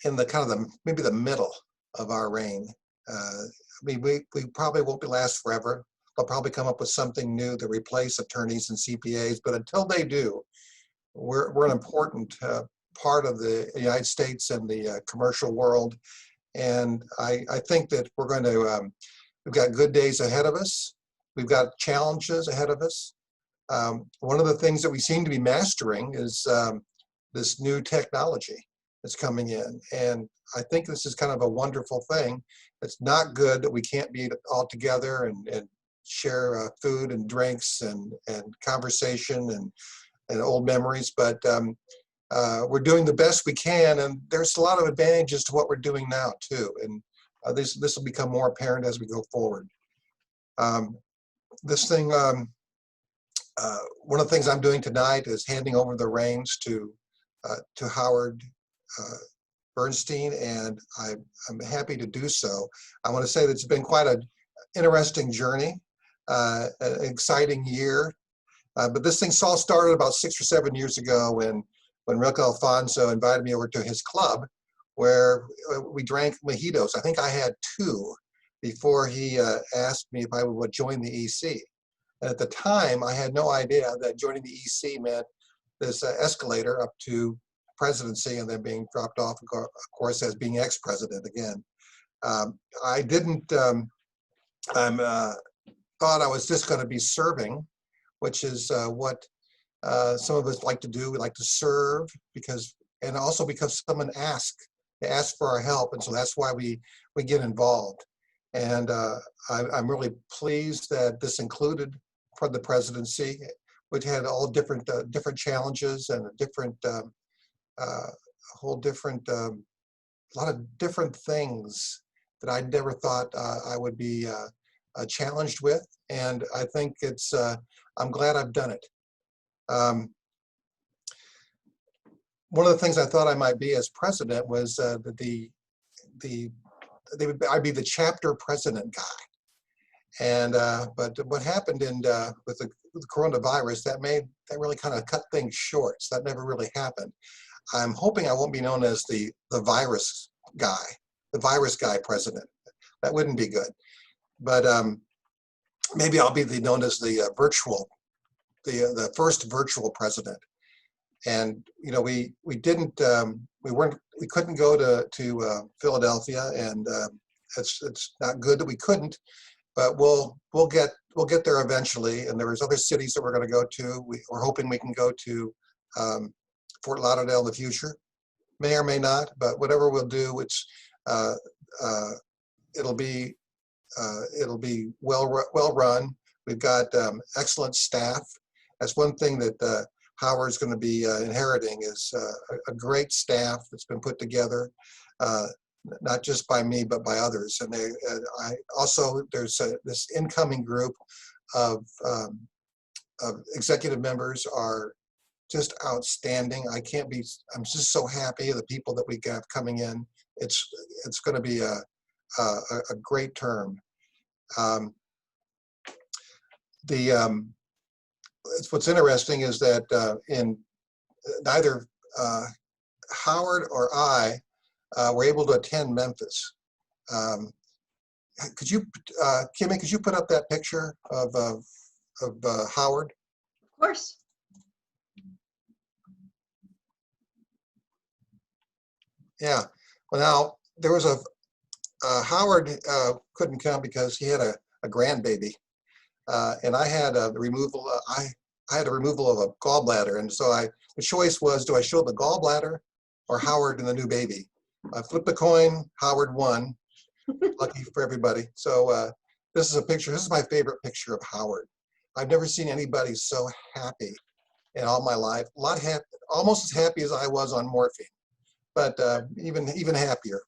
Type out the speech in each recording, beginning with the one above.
in the kind of maybe the middle of our reign. I mean, we probably won't last forever. They'll probably come up with something new to replace attorneys and CPAs, but until they do, we're an important part of the United States and the commercial world. And I think that we're going to, we've got good days ahead of us. We've got challenges ahead of us. One of the things that we seem to be mastering is this new technology that's coming in. And I think this is kind of a wonderful thing. It's not good that we can't be all together and share food and drinks and conversation and old memories, but we're doing the best we can, and there's a lot of advantages to what we're doing now too, and this will become more apparent as we go forward. This thing, one of the things I'm doing tonight is handing over the reins to Howard Bernstein, and I'm happy to do so. I want to say that it's been quite an interesting journey, an exciting year, but this thing all started about 6 or 7 years ago when Rick Alfonso invited me over to his club where we drank mojitos. I think I had 2 before he asked me if I would join the EC. And at the time, I had no idea that joining the EC meant this escalator up to presidency and then being dropped off, of course, as being ex-president again. I didn't, thought I was just going to be serving, which is what some of us like to do. We like to serve and also because someone asked for our help, and so that's why we get involved. And I'm really pleased that this included for the presidency, which had all different challenges and a lot of different things that I never thought I would be challenged with. And I think I'm glad I've done it. One of the things I thought I might be as president was that I'd be the chapter president guy. And but what happened with the coronavirus, that really kind of cut things short. So that never really happened. I'm hoping I won't be known as the virus guy president. That wouldn't be good. But maybe I'll be known as the first virtual president. And you know, we couldn't go to Philadelphia, and it's not good that we couldn't, but we'll get there eventually. And there's other cities that we're going to go to. We're hoping we can go to Fort Lauderdale in the future, may or may not, but whatever we'll do, it'll be well run. We've got excellent staff. That's one thing that Howard's going to be inheriting is a great staff that's been put together, not just by me but by others. And there's this incoming group of executive members are just outstanding. I'm just so happy of the people that we have coming in. It's going to be a great term. What's interesting is that in neither Howard or I were able to attend Memphis. Could you, Kimmy, could you put up that picture of Howard? Of course. Yeah. Well, now there was Howard couldn't come because he had a grandbaby. And I had a removal. I had a removal of a gallbladder, and so the choice was: do I show the gallbladder or Howard and the new baby? I flipped the coin. Howard won. Lucky for everybody. So this is a picture. This is my favorite picture of Howard. I've never seen anybody so happy in all my life. Almost as happy as I was on morphine, but even happier.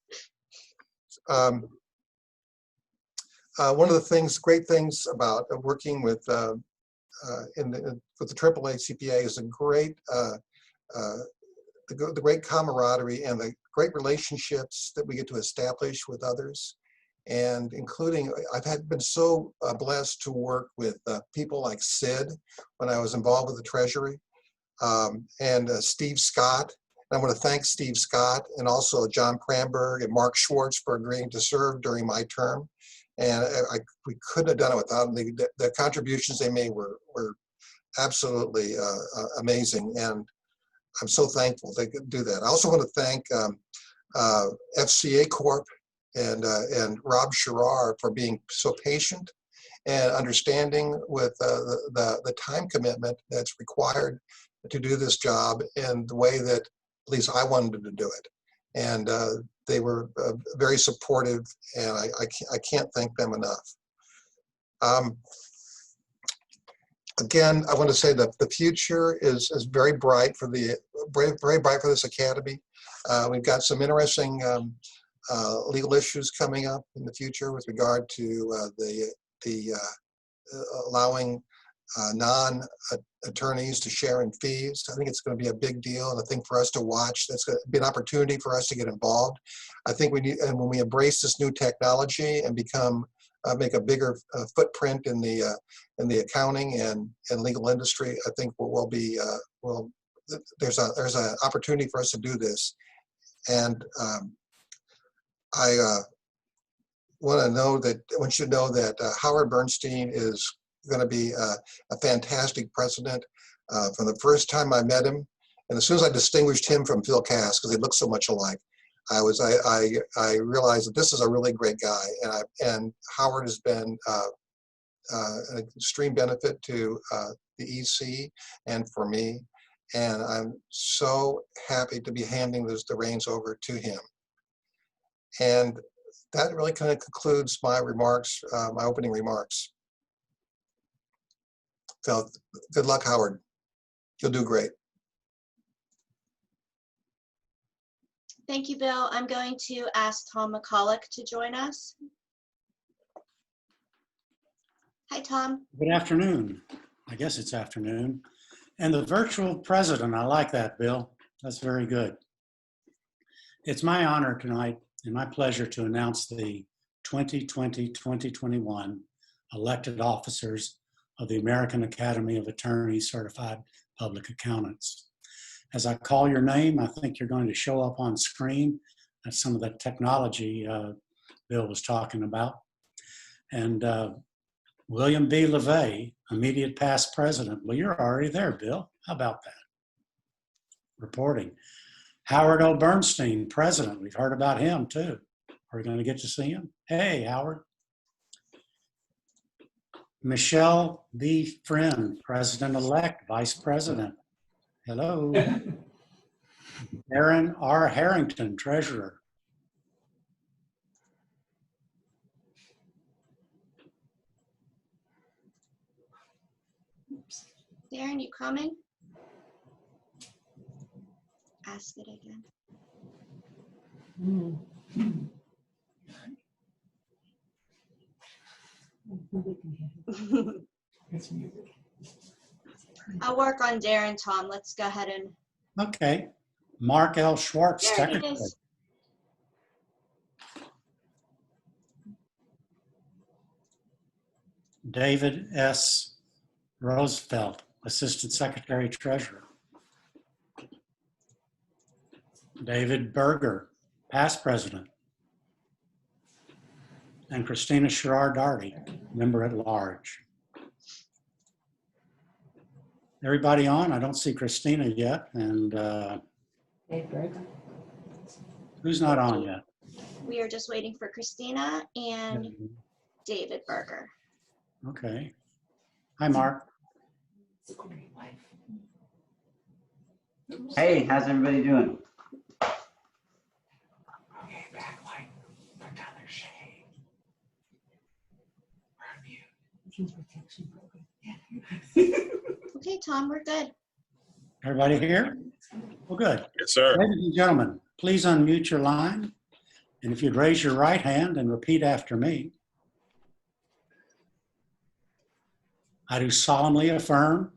One of the great things about working with the AAA-CPA is the great camaraderie and the great relationships that we get to establish with others, and including I've been so blessed to work with people like Sid when I was involved with the Treasury, and Steve Scott And I want to thank Steve Scott and also John Pramberg and Mark Schwartz for agreeing to serve during my term. And we couldn't have done it without them. The contributions they made were absolutely amazing. And I'm so thankful they could do that. I also want to thank FCA Corp and Rob Sherrar for being so patient and understanding with the time commitment that's required to do this job in the way that at least I wanted to do it. And they were very supportive, and I can't thank them enough. Again, I want to say that the future is very bright for very bright for this academy. We've got some interesting legal issues coming up in the future with regard to allowing non-attorneys to share in fees. I think it's going to be a big deal and a thing for us to watch. That's going to be an opportunity for us to get involved. I think we need, and when we embrace this new technology and become make a bigger footprint in the accounting and legal industry, I think there's an opportunity for us to do this. And I want you to know that Howard Bernstein is going to be a fantastic president. From the first time I met him, and as soon as I distinguished him from Phil Cass, because they look so much alike, I realized that this is a really great guy, and Howard has been an extreme benefit to the EC and for me, and I'm so happy to be handing the reins over to him. And that really kind of concludes my remarks, my opening remarks. So good luck, Howard. You'll do great. Thank you, Bill. I'm going to ask Tom Mccullough to join us. Hi, Tom. Good afternoon. I guess it's afternoon. And the virtual president, I like that, Bill. That's very good. It's my honor tonight and my pleasure to announce the 2020-2021 elected officers of the American Academy of Attorneys Certified Public Accountants. As I call your name, I think you're going to show up on screen. That's some of the technology Bill was talking about. And William B. LeVay, immediate past president. Well, you're already there, Bill. How about that? Reporting. Howard O. Bernstein, president. We've heard about him too. Are we going to get to see him? Hey, Howard. Michelle B. Friend, president-elect, vice president. Hello. Aaron R. Harrington, treasurer. Darren, you coming? Ask it again. I'll work on Darren, Tom. Let's go ahead and. Okay. Mark L. Schwartz, There he secretary. is. David S. Roosevelt, assistant secretary treasurer. David Berger, past president. And Christina Sherrar-Darty, member at large. Everybody on? I don't see Christina yet. And who's not on yet? We are just waiting for Christina and David Berger. Okay. Hi, Mark. Hey, how's everybody doing? Okay, backlight. Put down their shade. We're on mute. Okay, Tom, we're good. Everybody here? Well, good. Yes, sir. Ladies and gentlemen, please unmute your line. And if you'd raise your right hand and repeat after me. I do solemnly affirm.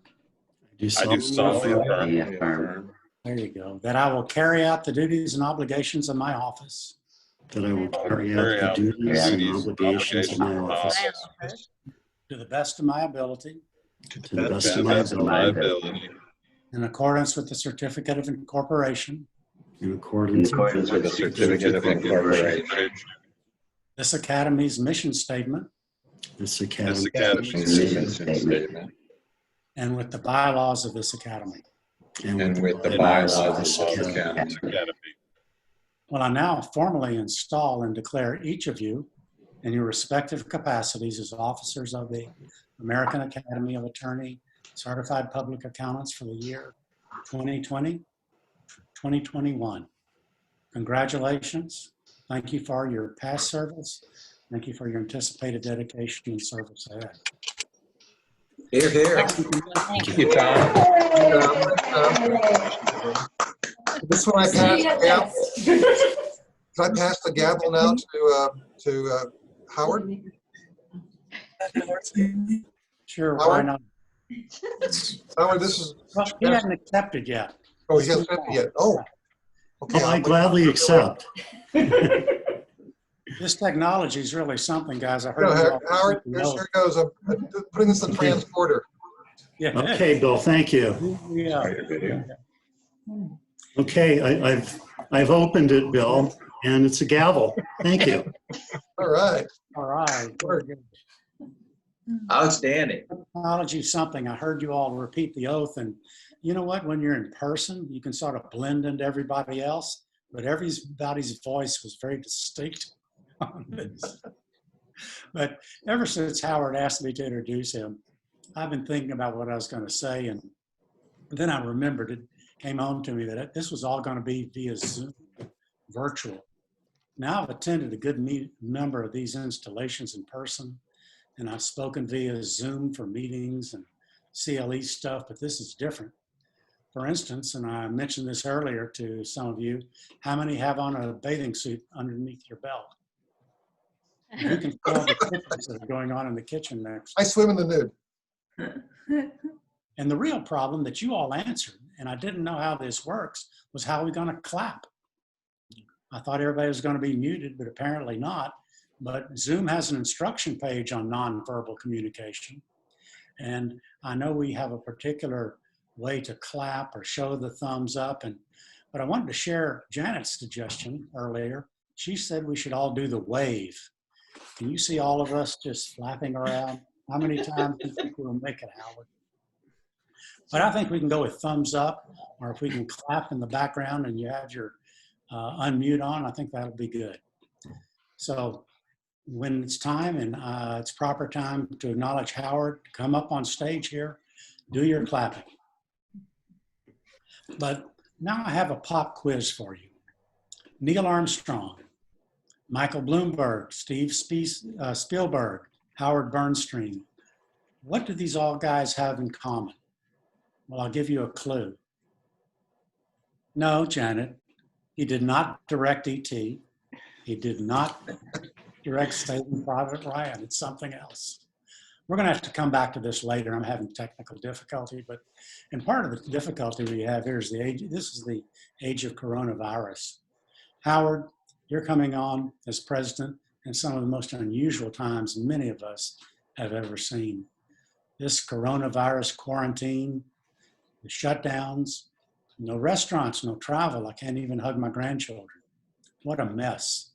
I do solemnly affirm. There you go. That I will carry out the duties and obligations of my office. That I will carry out the duties and obligations of my office To the best of my ability. to the best of my ability. In accordance with the certificate of incorporation. in in accordance accordance with the certificate of incorporation. this Academy's mission statement, this Academy's Mission statement. and with the bylaws of this Academy. and with the bylaws of this Academy. Well, I now formally install and declare each of you in your respective capacities as officers of the American Academy of Attorney Certified Public Accountants for the year 2020, 2021. Congratulations. Thank you for your past service. Thank you for your anticipated dedication and service ahead. Here, here. Thank you, Tom. This one I passed the gavel. Can I pass the gavel now to Howard? Sure, why Howard? not? Howard, this is, Well, he hasn't accepted yet. oh, he hasn't accepted yet. Oh. Okay. Oh, I gladly accept. This technology is really something, guys. I heard No, you all- Howard, here goes. I'm putting this in transporter. Yeah. Okay, Bill, thank you. Yeah. Okay, I've opened it, Bill, and it's a gavel. Thank you. All right. All right. Very good. Outstanding. Technology is something. I heard you all repeat the oath, and you know what? When you're in person, you can sort of blend into everybody else, but everybody's voice was very distinct on this. But ever since Howard asked me to introduce him, I've been thinking about what I was going to say, and then I remembered it came home to me that this was all going to be via Zoom, virtual. Now I've attended a good number of these installations in person, and I've spoken via Zoom for meetings and CLE stuff, but this is different. For instance, and I mentioned this earlier to some of you, how many have on a bathing suit underneath your belt? You can tell the difference that are going on in the kitchen next. I swim in the nude. And the real problem that you all answered, and I didn't know how this works, was how we're going to clap. I thought everybody was going to be muted, but apparently not. But Zoom has an instruction page on nonverbal communication. And I know we have a particular way to clap or show the thumbs up. But I wanted to share Janet's suggestion earlier. She said we should all do the wave. Can you see all of us just flapping around? How many times do you think we'll make it, Howard? But I think we can go with thumbs up, or if we can clap in the background and you have your unmute on, I think that'll be good. So when it's time and it's proper time to acknowledge Howard, come up on stage here, do your clapping. But now I have a pop quiz for you. Neil Armstrong, Michael Bloomberg, Steve Spielberg, Howard Bernstein. What do these all guys have in common? Well, I'll give you a clue. No, Janet, he did not direct E.T. He did not direct Saving Private Ryan. It's something else. We're going to have to come back to this later. I'm having technical difficulty, and part of the difficulty we have here is the age. This is the age of coronavirus. Howard, you're coming on as president in some of the most unusual times many of us have ever seen. This coronavirus quarantine, the shutdowns, no restaurants, no travel. I can't even hug my grandchildren. What a mess.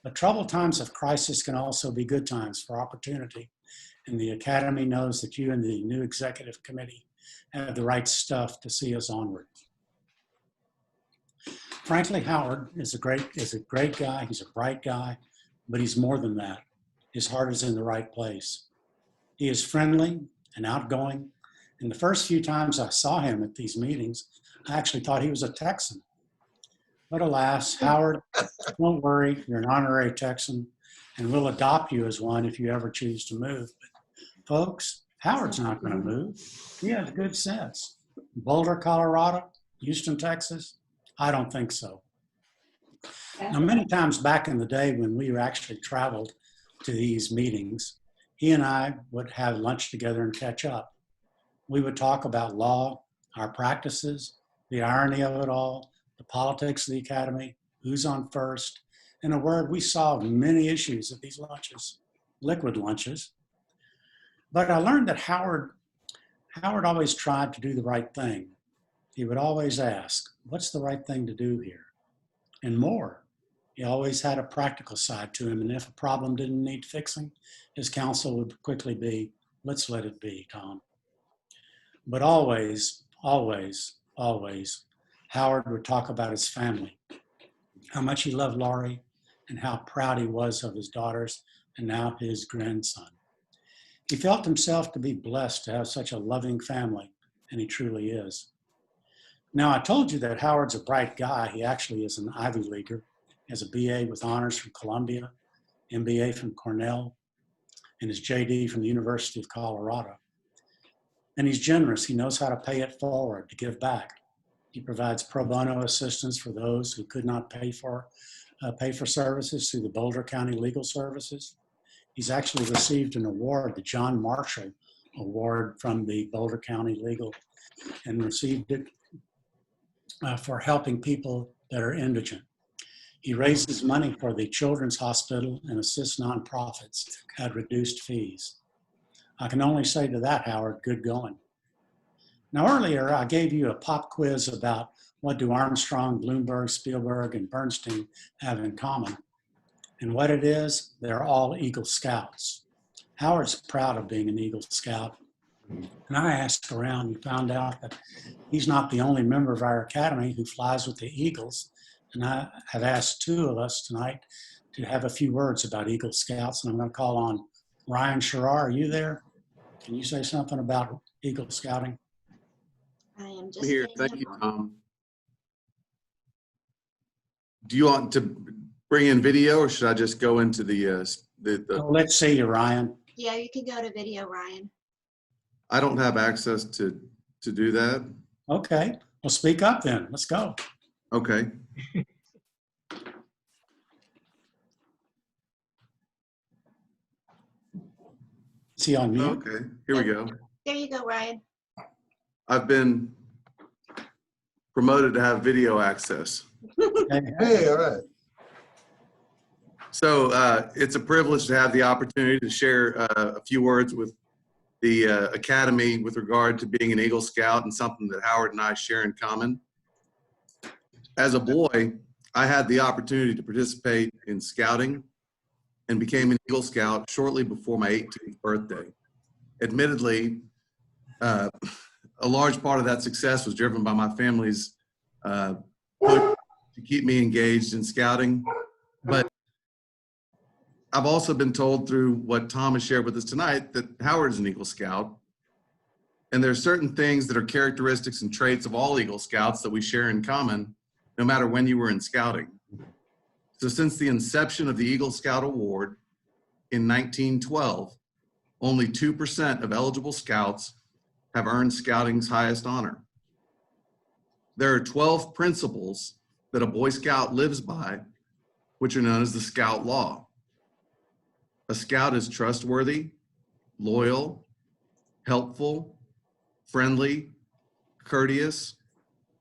But troubled times of crisis can also be good times for opportunity. And the Academy knows that you and the new executive committee have the right stuff to see us onward. Frankly, Howard is a great guy. He's a bright guy, but he's more than that. His heart is in the right place. He is friendly and outgoing. And the first few times I saw him at these meetings, I actually thought he was a Texan. But alas, Howard, don't worry, you're an honorary Texan, and we'll adopt you as one if you ever choose to move. But folks, Howard's not going to move. He has good sense. Boulder, Colorado, Houston, Texas, I don't think so. Now, many times back in the day when we actually traveled to these meetings, he and I would have lunch together and catch up. We would talk about law, our practices, the irony of it all, the politics of the Academy, who's on first. In a word, we solved many issues at these lunches, liquid lunches. But I learned that Howard always tried to do the right thing. He would always ask, what's the right thing to do here? and more. He always had a practical side to him, and if a problem didn't need fixing, his counsel would quickly be, let's let it be, Tom. But always, always, always, Howard would talk about his family, how much he loved Laurie, and how proud he was of his daughters and now his grandson. He felt himself to be blessed to have such a loving family, and he truly is. Now, I told you that Howard's a bright guy. He actually is an Ivy Leaguer. He has a BA with honors from Columbia, MBA from Cornell, and his JD from the University of Colorado. And he's generous. He knows how to pay it forward, to give back. He provides pro bono assistance for those who could not pay for services through the Boulder County Legal Services. He's actually received an award, the John Marshall Award from the Boulder County Legal, and received it for helping people that are indigent. He raises money for the Children's Hospital and assists nonprofits at reduced fees. I can only say to that, Howard, good going. Now, earlier, I gave you a pop quiz about what do Armstrong, Bloomberg, Spielberg, and Bernstein have in common. And what it is, they're all Eagle Scouts. Howard's proud of being an Eagle Scout. And I asked around and found out that he's not the only member of our academy who flies with the Eagles. And I have asked two of us tonight to have a few words about Eagle Scouts. And I'm going to call on Ryan Sherrar. Are you there? Can you say something about Eagle Scouting? I am just Here, getting thank it you, on. Tom. Do you want to bring in video, or should I just go into the Oh, let's see you, Ryan. Yeah, you can go to video, Ryan. I don't have access to do that. Okay, well, speak up then. Let's go. Okay. Is he on mute? Okay, here we go. There you go, Ryan. I've been promoted to have video access. Hey, all right. So it's a privilege to have the opportunity to share a few words with the Academy with regard to being an Eagle Scout, and something that Howard and I share in common. As a boy, I had the opportunity to participate in scouting and became an Eagle Scout shortly before my 18th birthday. Admittedly, a large part of that success was driven by my family's push to keep me engaged in scouting. But I've also been told through what Tom has shared with us tonight that Howard is an Eagle Scout. And there are certain things that are characteristics and traits of all Eagle Scouts that we share in common, no matter when you were in scouting. So since the inception of the Eagle Scout Award in 1912, only 2% of eligible scouts have earned scouting's highest honor. There are 12 principles that a Boy Scout lives by, which are known as the Scout Law. A Scout is trustworthy, loyal, helpful, friendly, courteous,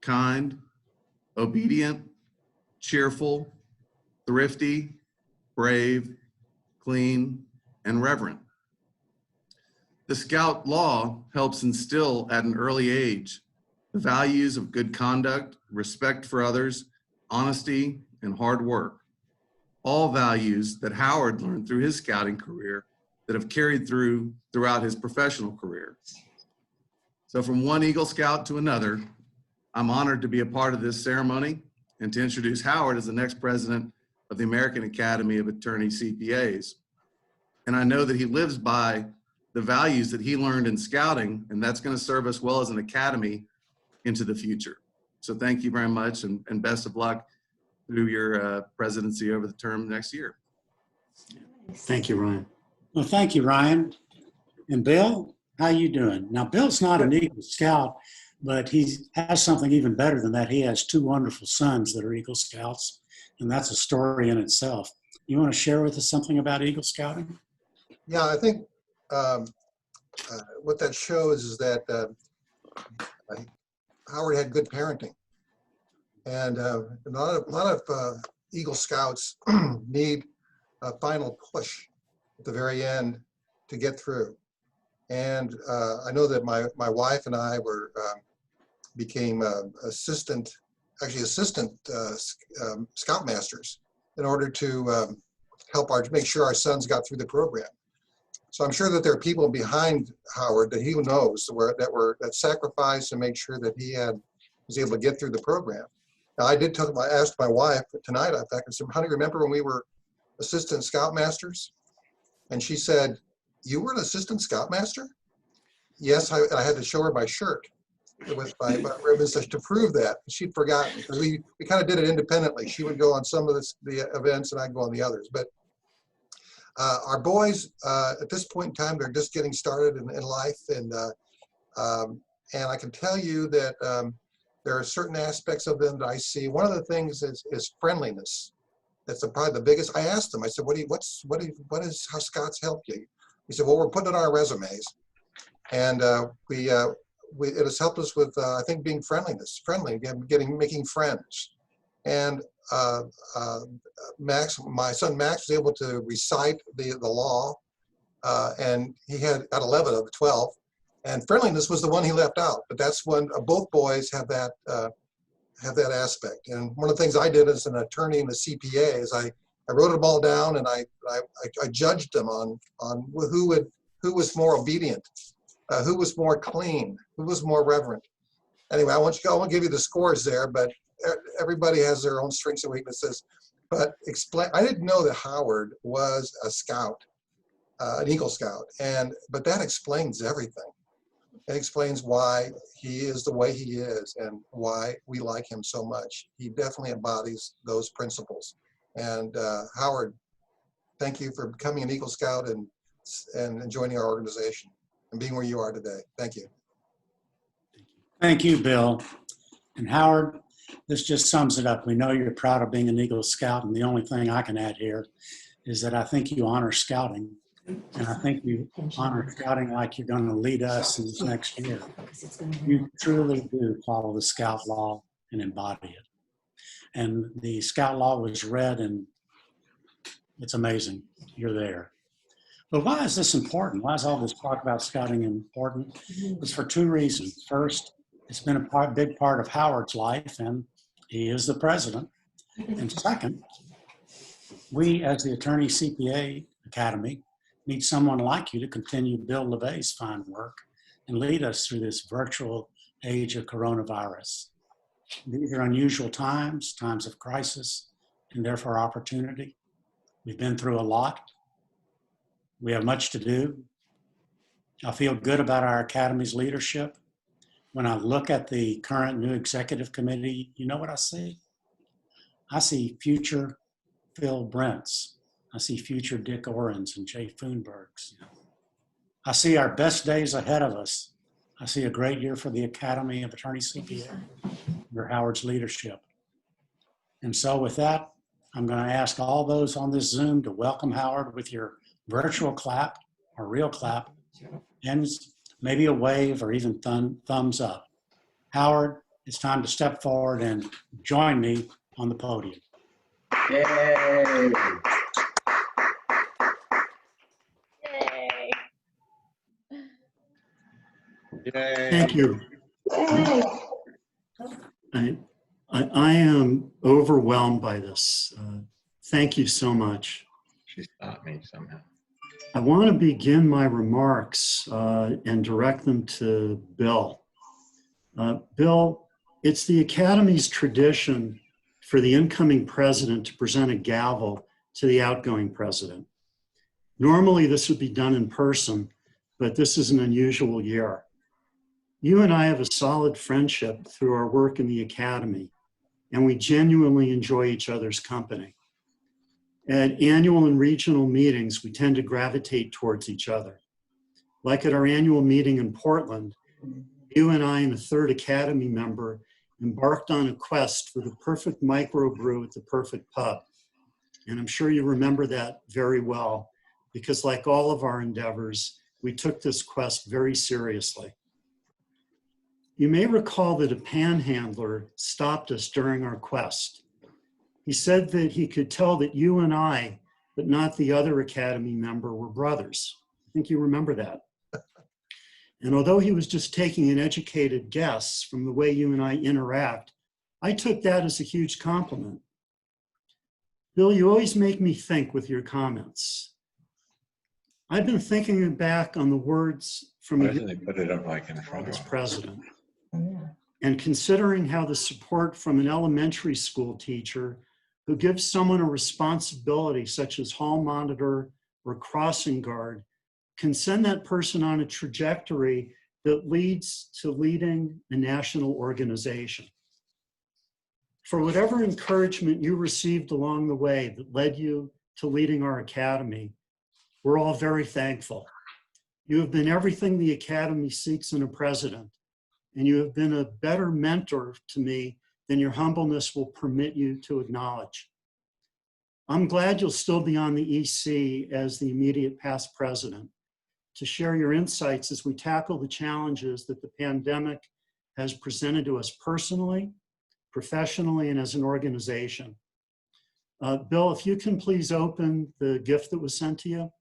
kind, obedient, cheerful, thrifty, brave, clean, and reverent. The Scout Law helps instill at an early age the values of good conduct, respect for others, honesty, and hard work. All values that Howard learned through his scouting career that have carried throughout his professional career. So from one Eagle Scout to another, I'm honored to be a part of this ceremony and to introduce Howard as the next president of the American Academy of Attorney-CPAs. And I know that he lives by the values that he learned in scouting, and that's going to serve us well as an academy into the future. So thank you very much, and best of luck through your presidency over the term next year. Thank you, Ryan. Well, thank you, Ryan. And Bill, how you doing? Now, Bill's not an Eagle Scout, but he has something even better than that. He has two wonderful sons that are Eagle Scouts, and that's a story in itself. You want to share with us something about Eagle Scouting? Yeah, I think what that shows is that Howard had good parenting. And a lot of Eagle Scouts need a final push at the very end to get through. And I know that my wife and I became assistant actually assistant scoutmasters in order to make sure our sons got through the program. So I'm sure that there are people behind Howard that he knows that sacrificed to make sure that he was able to get through the program. Now I asked my wife tonight, I said, honey, remember when we were assistant scoutmasters? And she said, you were an assistant scoutmaster? Yes, I had to show her my shirt with my ribbons to prove that. She'd forgotten. We kind of did it independently. She would go on some of the events and I'd go on the others. But our boys, at this point in time, they're just getting started in life. And I can tell you that there are certain aspects of them that I see. One of the things is friendliness. That's probably the biggest. I asked them, I said, how Scouts help you? He said, well, we're putting it on our resumes. And it has helped us with, I think, being friendly, making friends. And my son Max was able to recite the law, and he got 11 of the 12. And friendliness was the one he left out. But that's when both boys have that aspect. And one of the things I did as an attorney in the CPA is I wrote them all down, and I judged them on who was more obedient, who was more clean, who was more reverent. Anyway, I won't give you the scores there, but everybody has their own strengths and weaknesses. But I didn't know that Howard was a scout, an Eagle Scout, but that explains everything. It explains why he is the way he is and why we like him so much. He definitely embodies those principles. And Howard, thank you for becoming an Eagle Scout and joining our organization and being where you are today. Thank you. Thank you, Bill. And Howard, this just sums it up. We know you're proud of being an Eagle Scout, and the only thing I can add here is that I think you honor scouting, and I think you honor scouting like you're going to lead us in this next year. You truly do follow the Scout law and embody it. And the Scout law was read, and it's amazing. You're there. But why is this important? Why is all this talk about scouting important? It's for two reasons. First, it's been a big part of Howard's life, and he is the president. And second, we as the Attorney-CPA Academy need someone like you to continue Bill LeVay's fine work and lead us through this virtual age of coronavirus. These are unusual times of crisis, and therefore opportunity. We've been through a lot. We have much to do. I feel good about our Academy's leadership. When I look at the current new executive committee, you know what I see? I see future Phil Brents. I see future Dick Orens and Jay Foonbergs. I see our best days ahead of us. I see a great year for the Academy of Attorney-CPA under Howard's leadership. And so with that, I'm going to ask all those on this Zoom to welcome Howard with your virtual clap or real clap, and maybe a wave or even thumbs up. Howard, it's time to step forward and join me on the podium. Yay! Yay. Thank you. I am overwhelmed by this. Thank you so much. She stopped me somehow. I want to begin my remarks and direct them to Bill. Bill, it's the Academy's tradition for the incoming president to present a gavel to the outgoing president. Normally this would be done in person, but this is an unusual year. You and I have a solid friendship through our work in the Academy, and we genuinely enjoy each other's company. At annual and regional meetings, we tend to gravitate towards each other. Like at our annual meeting in Portland, you and I and a third Academy member embarked on a quest for the perfect microbrew at the perfect pub. And I'm sure you remember that very well, because like all of our endeavors, we took this quest very seriously. You may recall that a panhandler stopped us during our quest. He said that he could tell that you and I, but not the other Academy member, were brothers. I think you remember that. And although he was just taking an educated guess from the way you and I interact, I took that as a huge compliment. Bill, you always make me think with your comments. I've been thinking back on the words from Why a doesn't he put it up like in front as of him? president, and considering how the support from an elementary school teacher who gives someone a responsibility such as hall monitor or crossing guard can send that person on a trajectory that leads to leading a national organization. For whatever encouragement you received along the way that led you to leading our academy, we're all very thankful. You have been everything the academy seeks in a president, and you have been a better mentor to me than your humbleness will permit you to acknowledge. I'm glad you'll still be on the EC as the immediate past president to share your insights as we tackle the challenges that the pandemic has presented to us personally, professionally, and as an organization. Bill, if you can please open the gift that was sent to you.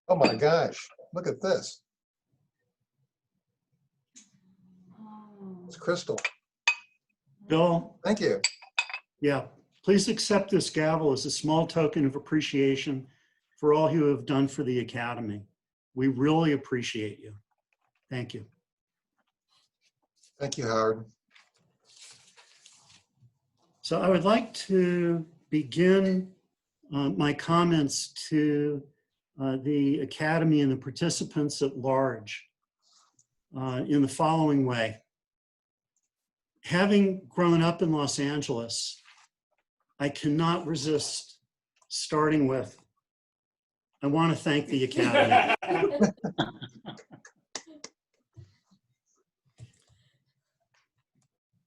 Oh my gosh, look at this. It's crystal. Bill, Thank you. yeah, please accept this gavel as a small token of appreciation for all you have done for the academy. We really appreciate you. Thank you. Thank you, Howard. So I would like to begin my comments to the Academy and the participants at large in the following way. Having grown up in Los Angeles, I cannot resist starting with, I want to thank the Academy.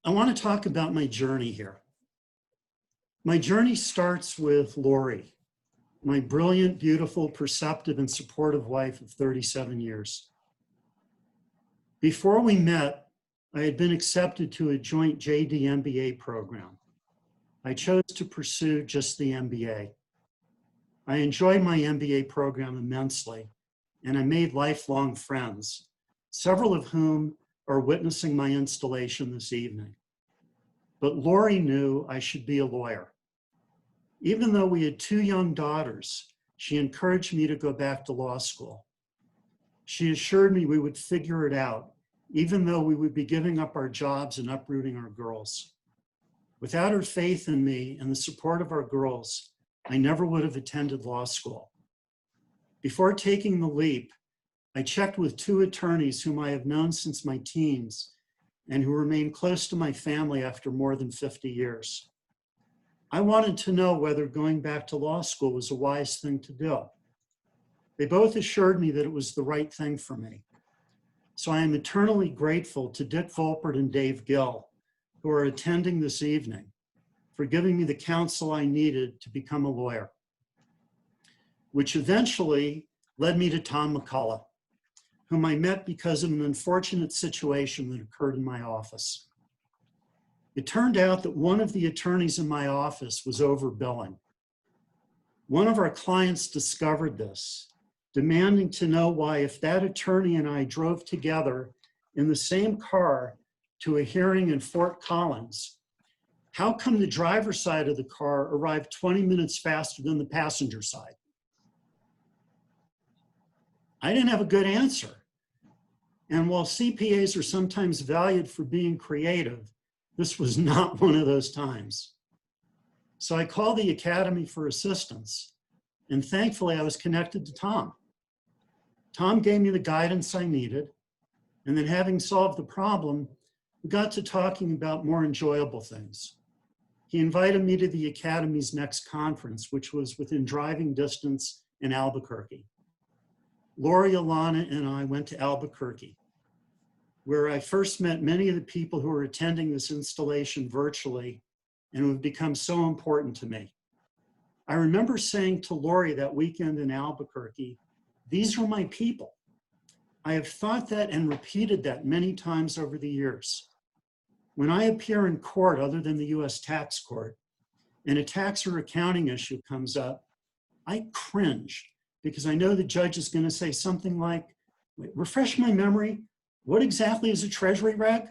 I want to talk about my journey here. My journey starts with Lori, my brilliant, beautiful, perceptive, and supportive wife of 37 years. Before we met, I had been accepted to a joint JD MBA program. I chose to pursue just the MBA. I enjoyed my MBA program immensely, and I made lifelong friends, several of whom are witnessing my installation this evening. But Lori knew I should be a lawyer. Even though we had 2 young daughters, she encouraged me to go back to law school. She assured me we would figure it out, even though we would be giving up our jobs and uprooting our girls. Without her faith in me and the support of our girls, I never would have attended law school. Before taking the leap, I checked with 2 attorneys whom I have known since my teens and who remain close to my family after more than 50 years. I wanted to know whether going back to law school was a wise thing to do. They both assured me that it was the right thing for me. So I am eternally grateful to Dick Volpert and Dave Gill, who are attending this evening, for giving me the counsel I needed to become a lawyer, which eventually led me to Tom Mccullough, whom I met because of an unfortunate situation that occurred in my office. It turned out that one of the attorneys in my office was overbilling. One of our clients discovered this, demanding to know why, if that attorney and I drove together in the same car to a hearing in Fort Collins, how come the driver's side of the car arrived 20 minutes faster than the passenger side? I didn't have a good answer. And while CPAs are sometimes valued for being creative, this was not one of those times. So I called the Academy for assistance, and thankfully I was connected to Tom. Tom gave me the guidance I needed, and then having solved the problem, we got to talking about more enjoyable things. He invited me to the Academy's next conference, which was within driving distance in Albuquerque. Lori, Alana, and I went to Albuquerque, where I first met many of the people who are attending this installation virtually and who have become so important to me. I remember saying to Lori that weekend in Albuquerque, these are my people. I have thought that and repeated that many times over the years. When I appear in court other than the US tax court and a tax or accounting issue comes up, I cringe because I know the judge is going to say something like, refresh my memory, What exactly is a treasury reg?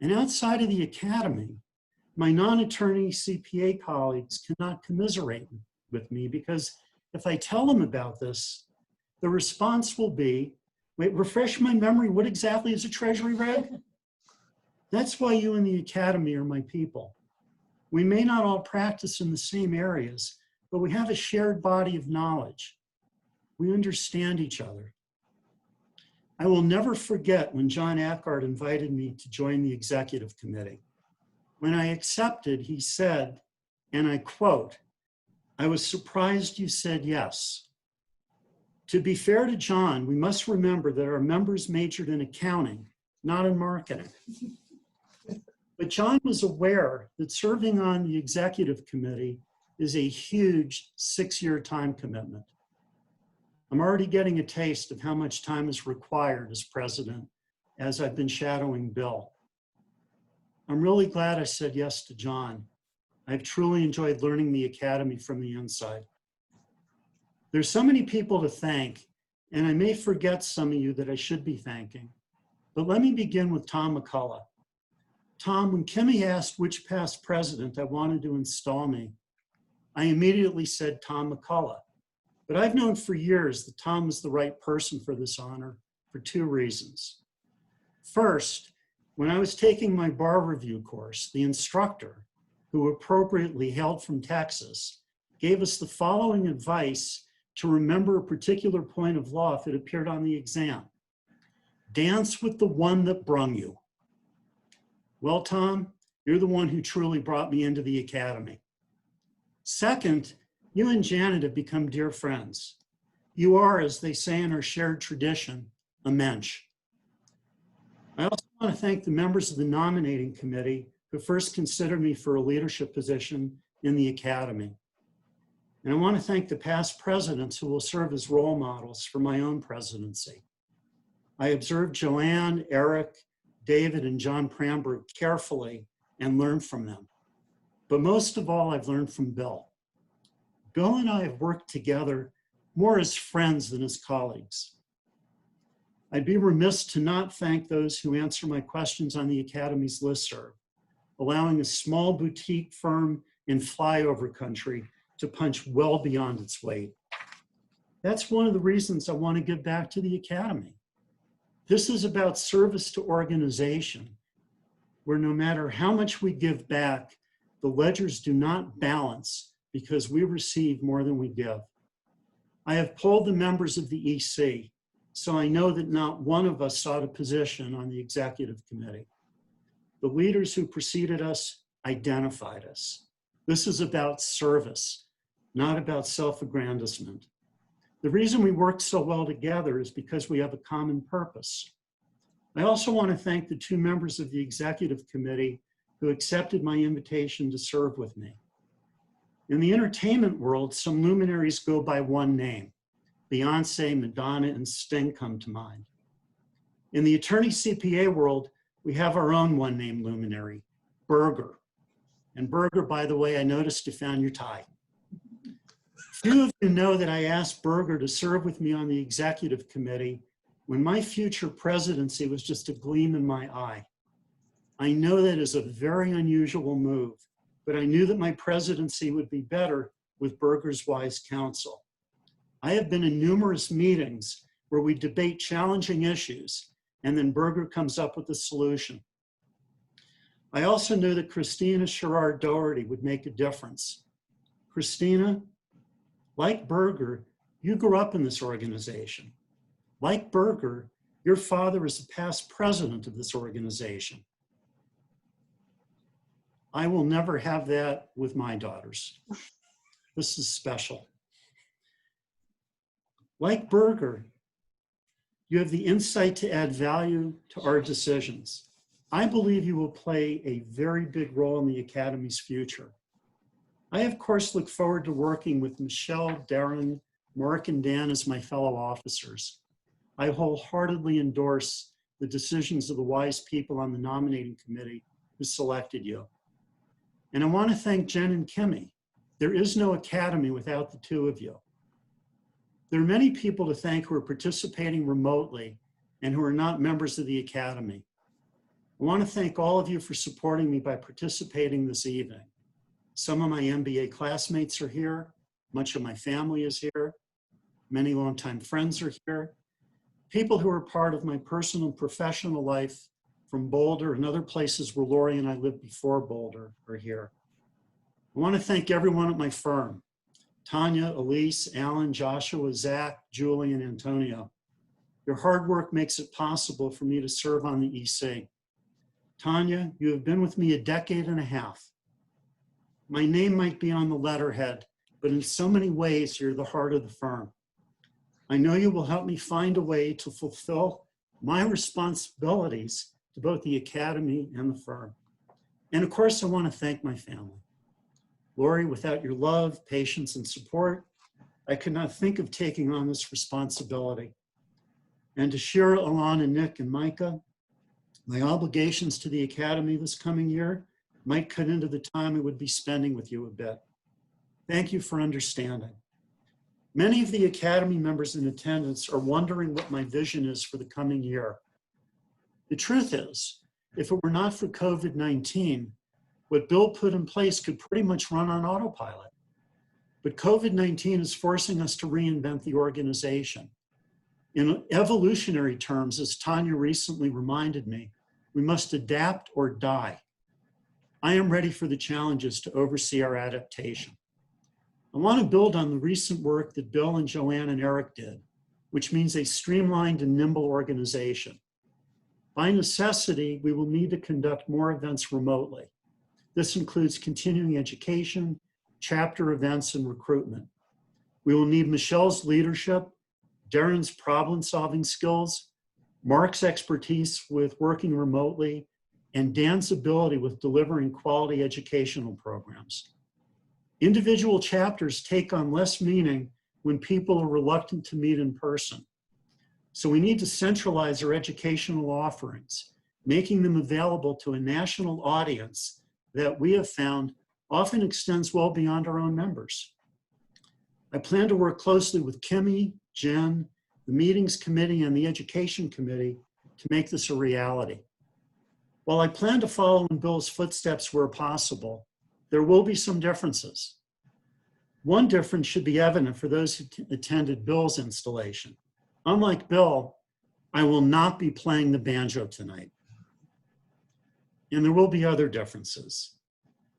And outside of the academy, my non-attorney CPA colleagues cannot commiserate with me because if I tell them about this, the response will be, wait, refresh my memory, what exactly is a treasury reg? That's why you in the academy are my people. We may not all practice in the same areas, but we have a shared body of knowledge. We understand each other. I will never forget when John Ackard invited me to join the executive committee. When I accepted, he said, and I quote, "I was surprised you said yes." To be fair to John, we must remember that our members majored in accounting, not in marketing. But John was aware that serving on the executive committee is a huge 6-year time commitment. I'm already getting a taste of how much time is required as president as I've been shadowing Bill. I'm really glad I said yes to John. I've truly enjoyed learning the academy from the inside. There's so many people to thank, and I may forget some of you that I should be thanking, but let me begin with Tom Mccullough. Tom, when Kimmy asked which past president I wanted to install me, I immediately said Tom Mccullough. But I've known for years that Tom is the right person for this honor for 2 reasons. First, when I was taking my bar review course, the instructor, who appropriately hailed from Texas, gave us the following advice to remember a particular point of law if it appeared on the exam. Dance with the one that brung you. Well, Tom, you're the one who truly brought me into the academy. Second, you and Janet have become dear friends. You are, as they say in our shared tradition, a mensch. I also want to thank the members of the nominating committee who first considered me for a leadership position in the academy. And I want to thank the past presidents who will serve as role models for my own presidency. I observed Joanne, Eric, David, and John Pramberg carefully and learned from them. But most of all, I've learned from Bill. Bill and I have worked together more as friends than as colleagues. I'd be remiss to not thank those who answer my questions on the Academy's listserv, allowing a small boutique firm in flyover country to punch well beyond its weight. That's one of the reasons I want to give back to the Academy. This is about service to organization, where no matter how much we give back, the ledgers do not balance because we receive more than we give. I have polled the members of the EC, so I know that not one of us sought a position on the executive committee. The leaders who preceded us identified us. This is about service, not about self-aggrandizement. The reason we work so well together is because we have a common purpose. I also want to thank the 2 members of the executive committee who accepted my invitation to serve with me. In the entertainment world, some luminaries go by one name. Beyonce, Madonna, and Sting come to mind. In the attorney-CPA world, we have our own one-name luminary, Berger. And Berger, by the way, I noticed you found your tie. Few of you know that I asked Berger to serve with me on the executive committee when my future presidency was just a gleam in my eye. I know that is a very unusual move, but I knew that my presidency would be better with Berger's wise counsel. I have been in numerous meetings where we debate challenging issues, and then Berger comes up with a solution. I also knew that Christina Sherrard Doherty would make a difference. Christina, like Berger, you grew up in this organization. Like Berger, your father is a past president of this organization. I will never have that with my daughters. This is special. Like Berger, you have the insight to add value to our decisions. I believe you will play a very big role in the Academy's future. I, of course, look forward to working with Michelle, Darren, Mark, and Dan as my fellow officers. I wholeheartedly endorse the decisions of the wise people on the nominating committee who selected you. And I want to thank Jen and Kimmy. There is no Academy without the 2 of you. There are many people to thank who are participating remotely and who are not members of the Academy. I want to thank all of you for supporting me by participating this evening. Some of my MBA classmates are here. Much of my family is here. Many longtime friends are here. People who are part of my personal and professional life from Boulder and other places where Lori and I lived before Boulder are here. I want to thank everyone at my firm: Tanya, Elise, Alan, Joshua, Zach, Julie, and Antonio. Your hard work makes it possible for me to serve on the EC. Tanya, you have been with me a decade and a half. My name might be on the letterhead, but in so many ways, you're the heart of the firm. I know you will help me find a way to fulfill my responsibilities to both the Academy and the firm. And of course, I want to thank my family. Lori, without your love, patience, and support, I could not think of taking on this responsibility. And to Shira, Alana, Nick, and Micah, my obligations to the Academy this coming year might cut into the time I would be spending with you a bit. Thank you for understanding. Many of the Academy members in attendance are wondering what my vision is for the coming year. The truth is, if it were not for COVID-19, what Bill put in place could pretty much run on autopilot. But COVID-19 is forcing us to reinvent the organization. In evolutionary terms, as Tanya recently reminded me, we must adapt or die. I am ready for the challenges to oversee our adaptation. I want to build on the recent work that Bill and Joanne and Eric did, which means a streamlined and nimble organization. By necessity, we will need to conduct more events remotely. This includes continuing education, chapter events, and recruitment. We will need Michelle's leadership, Darren's problem-solving skills, Mark's expertise with working remotely, and Dan's ability with delivering quality educational programs. Individual chapters take on less meaning when people are reluctant to meet in person. So we need to centralize our educational offerings, making them available to a national audience that we have found often extends well beyond our own members. I plan to work closely with Kimmy, Jen, the meetings committee, and the education committee to make this a reality. While I plan to follow in Bill's footsteps where possible, there will be some differences. One difference should be evident for those who attended Bill's installation. Unlike Bill, I will not be playing the banjo tonight. And there will be other differences.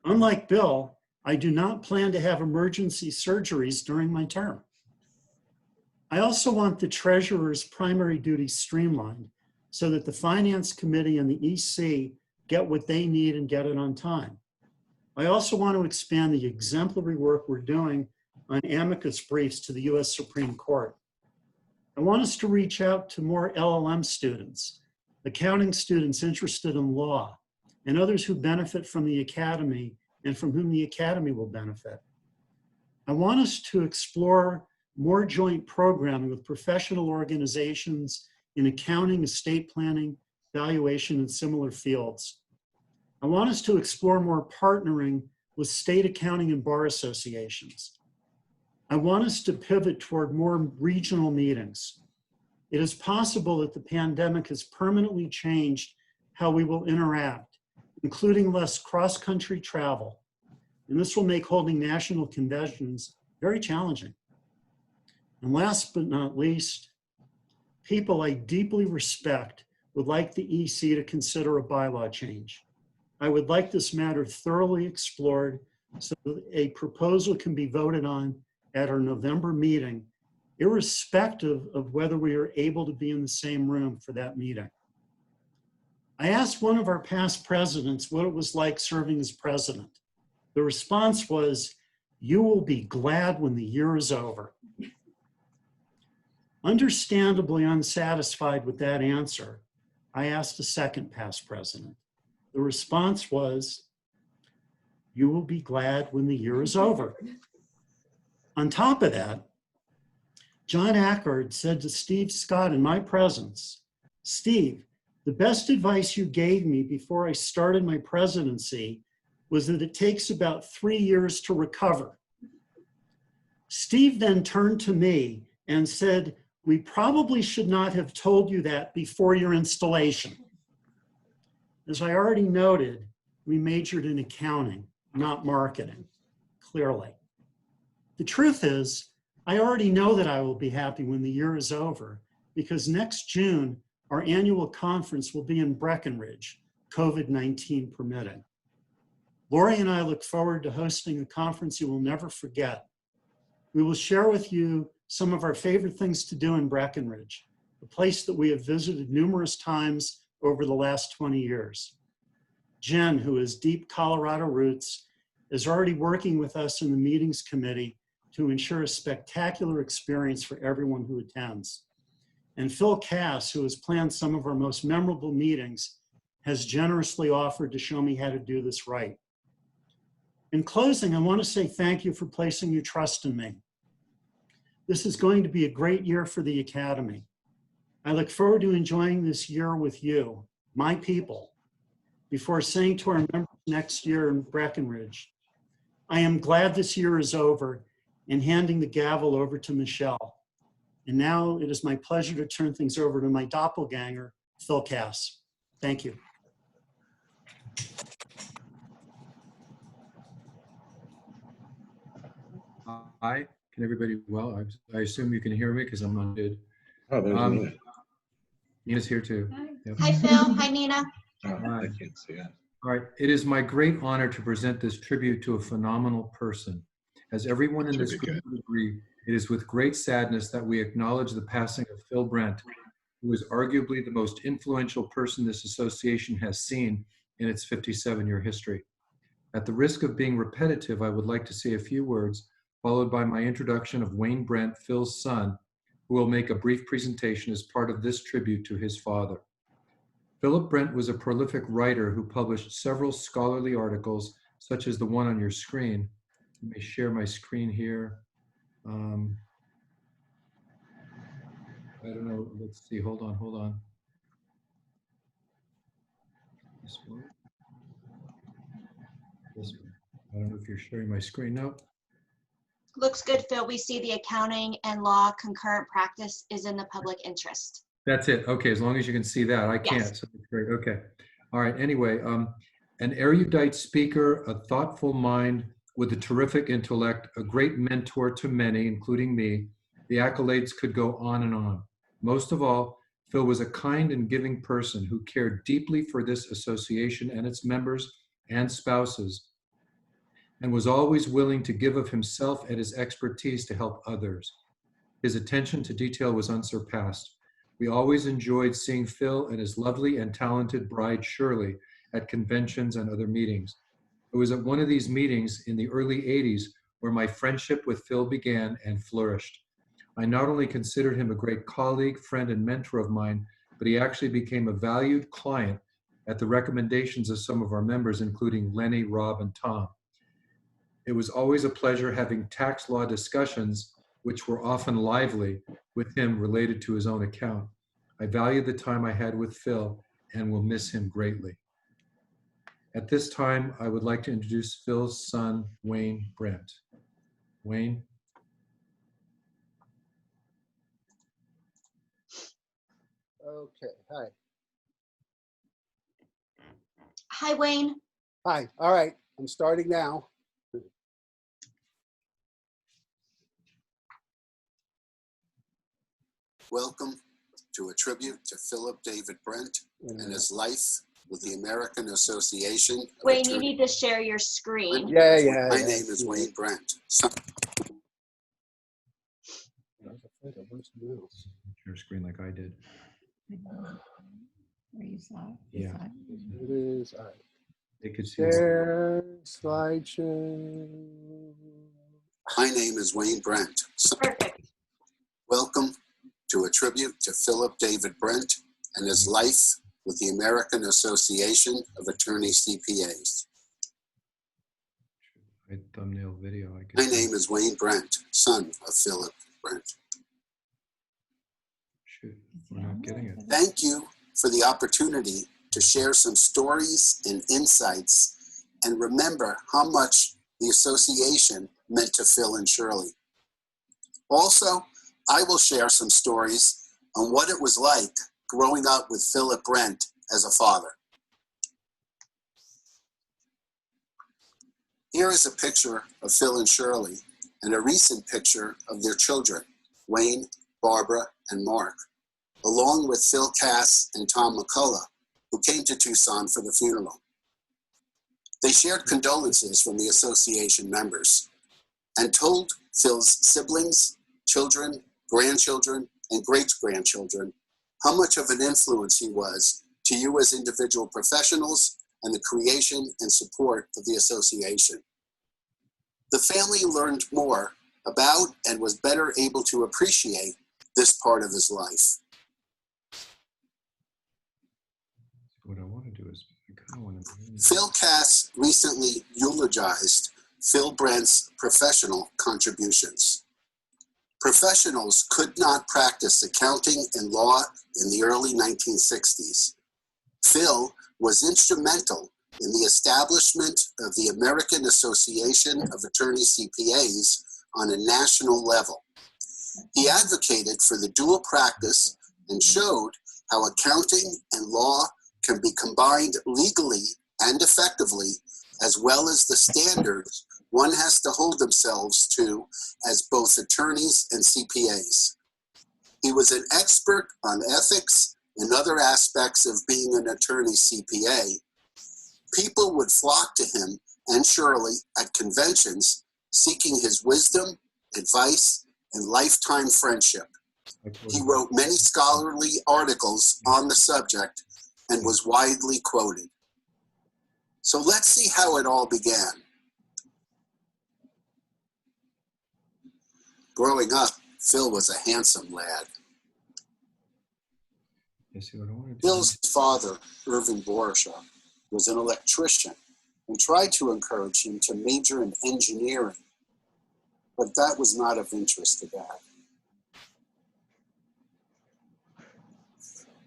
Unlike Bill, I do not plan to have emergency surgeries during my term. I also want the treasurer's primary duties streamlined so that the finance committee and the EC get what they need and get it on time. I also want to expand the exemplary work we're doing on amicus briefs to the US Supreme Court. I want us to reach out to more LLM students, accounting students interested in law, and others who benefit from the Academy and from whom the Academy will benefit. I want us to explore more joint programming with professional organizations in accounting, estate planning, valuation, and similar fields. I want us to explore more partnering with state accounting and bar associations. I want us to pivot toward more regional meetings. It is possible that the pandemic has permanently changed how we will interact, including less cross-country travel. And this will make holding national conventions very challenging. And last but not least, people I deeply respect would like the EC to consider a bylaw change. I would like this matter thoroughly explored so that a proposal can be voted on at our November meeting, irrespective of whether we are able to be in the same room for that meeting. I asked one of our past presidents what it was like serving as president. The response was, "You will be glad when the year is over." Understandably unsatisfied with that answer, I asked a second past president. The response was, "You will be glad when the year is over." On top of that, John Ackard said to Steve Scott in my presence, "Steve, the best advice you gave me before I started my presidency was that it takes about 3 years to recover." Steve then turned to me and said, We probably should not have told you that before your installation. As I already noted, we majored in accounting, not marketing, clearly. The truth is, I already know that I will be happy when the year is over, because next June, our annual conference will be in Breckenridge, COVID-19 permitting. Lori and I look forward to hosting a conference you will never forget. We will share with you some of our favorite things to do in Breckenridge, a place that we have visited numerous times over the last 20 years. Jen, who has deep Colorado roots, is already working with us in the meetings committee to ensure a spectacular experience for everyone who attends. And Phil Cass, who has planned some of our most memorable meetings, has generously offered to show me how to do this right. In closing, I want to say thank you for placing your trust in me. This is going to be a great year for the Academy. I look forward to enjoying this year with you, my people, before saying to our members next year in Breckenridge, I am glad this year is over, and handing the gavel over to Michelle. And now it is my pleasure to turn things over to my doppelganger, Phil Cass. Thank you. Hi, can everybody, well, I assume you can hear me because I'm unmuted. Oh, there's Nina. Nina's here too. Yep. Hi, Phil. Hi, Nina. Oh, I can't see it. All right, it is my great honor to present this tribute to a phenomenal person. As everyone in this Should be group would agree, it is with great sadness that we acknowledge the passing of Phil Brent, who is arguably the most influential person this association has seen in its 57-year history. At the risk of being repetitive, I would like to say a few words, followed by my introduction of Wayne Brent, Phil's son, who will make a brief presentation as part of this tribute to his father. Philip Brent was a prolific writer who published several scholarly articles, such as the one on your screen. Let me share my screen here. I don't know, let's see, hold on. This one. This one. I don't know if you're sharing my screen. No. Looks good, Phil. We see the accounting and law concurrent practice is in the public interest. That's it. Okay, as long as you can see that. I can't, Yes. so that's great. Okay. All right, anyway, an erudite speaker, a thoughtful mind with a terrific intellect, a great mentor to many, including me. The accolades could go on and on. Most of all, Phil was a kind and giving person who cared deeply for this association and its members and spouses, and was always willing to give of himself and his expertise to help others. His attention to detail was unsurpassed. We always enjoyed seeing Phil and his lovely and talented bride, Shirley, at conventions and other meetings. It was at one of these meetings in the early 80s where my friendship with Phil began and flourished. I not only considered him a great colleague, friend, and mentor of mine, but he actually became a valued client at the recommendations of some of our members, including Lenny, Rob, and Tom. It was always a pleasure having tax law discussions, which were often lively, with him related to his own account. I value the time I had with Phil and will miss him greatly. At this time, I would like to introduce Phil's son, Wayne Brent. Wayne. Okay, hi. Hi, Wayne. Hi, all right, I'm starting now. Welcome to a tribute to Philip David Brent and his life with the American Association of Wayne, you need to share your screen. Yeah. My name is Wayne Brent. Your screen like I did. Yeah. It is, all right. They could see. Share slideshow. My name is Wayne Brent. Perfect. Welcome to a tribute to Philip David Brent and his life with the American Association of Attorney-CPAs. Thumbnail video. My name is Wayne Brent, son of Philip Brent. Shoot, we're not getting it. Thank you for the opportunity to share some stories and insights and remember how much the association meant to Phil and Shirley. Also, I will share some stories on what it was like growing up with Philip Brent as a father. Here is a picture of Phil and Shirley and a recent picture of their children, Wayne, Barbara, and Mark, along with Phil Cass and Tom Mccullough, who came to Tucson for the funeral. They shared condolences from the association members and told Phil's siblings, children, grandchildren, and great-grandchildren how much of an influence he was to you as individual professionals and the creation and support of the association. The family learned more about and was better able to appreciate this part of his life. What I want to do is, I kind of want to. Phil Cass recently eulogized Phil Brent's professional contributions. Professionals could not practice accounting and law in the early 1960s. Phil was instrumental in the establishment of the American Association of Attorney-CPAs on a national level. He advocated for the dual practice and showed how accounting and law can be combined legally and effectively, as well as the standards one has to hold themselves to as both attorneys and CPAs. He was an expert on ethics and other aspects of being an attorney CPA. People would flock to him and Shirley at conventions, seeking his wisdom, advice, and lifetime friendship. He wrote many scholarly articles on the subject and was widely quoted. So let's see how it all began. Growing up, Phil was a handsome lad. Phil's father, Irving Borishaw, was an electrician and tried to encourage him to major in engineering, but that was not of interest to Dad.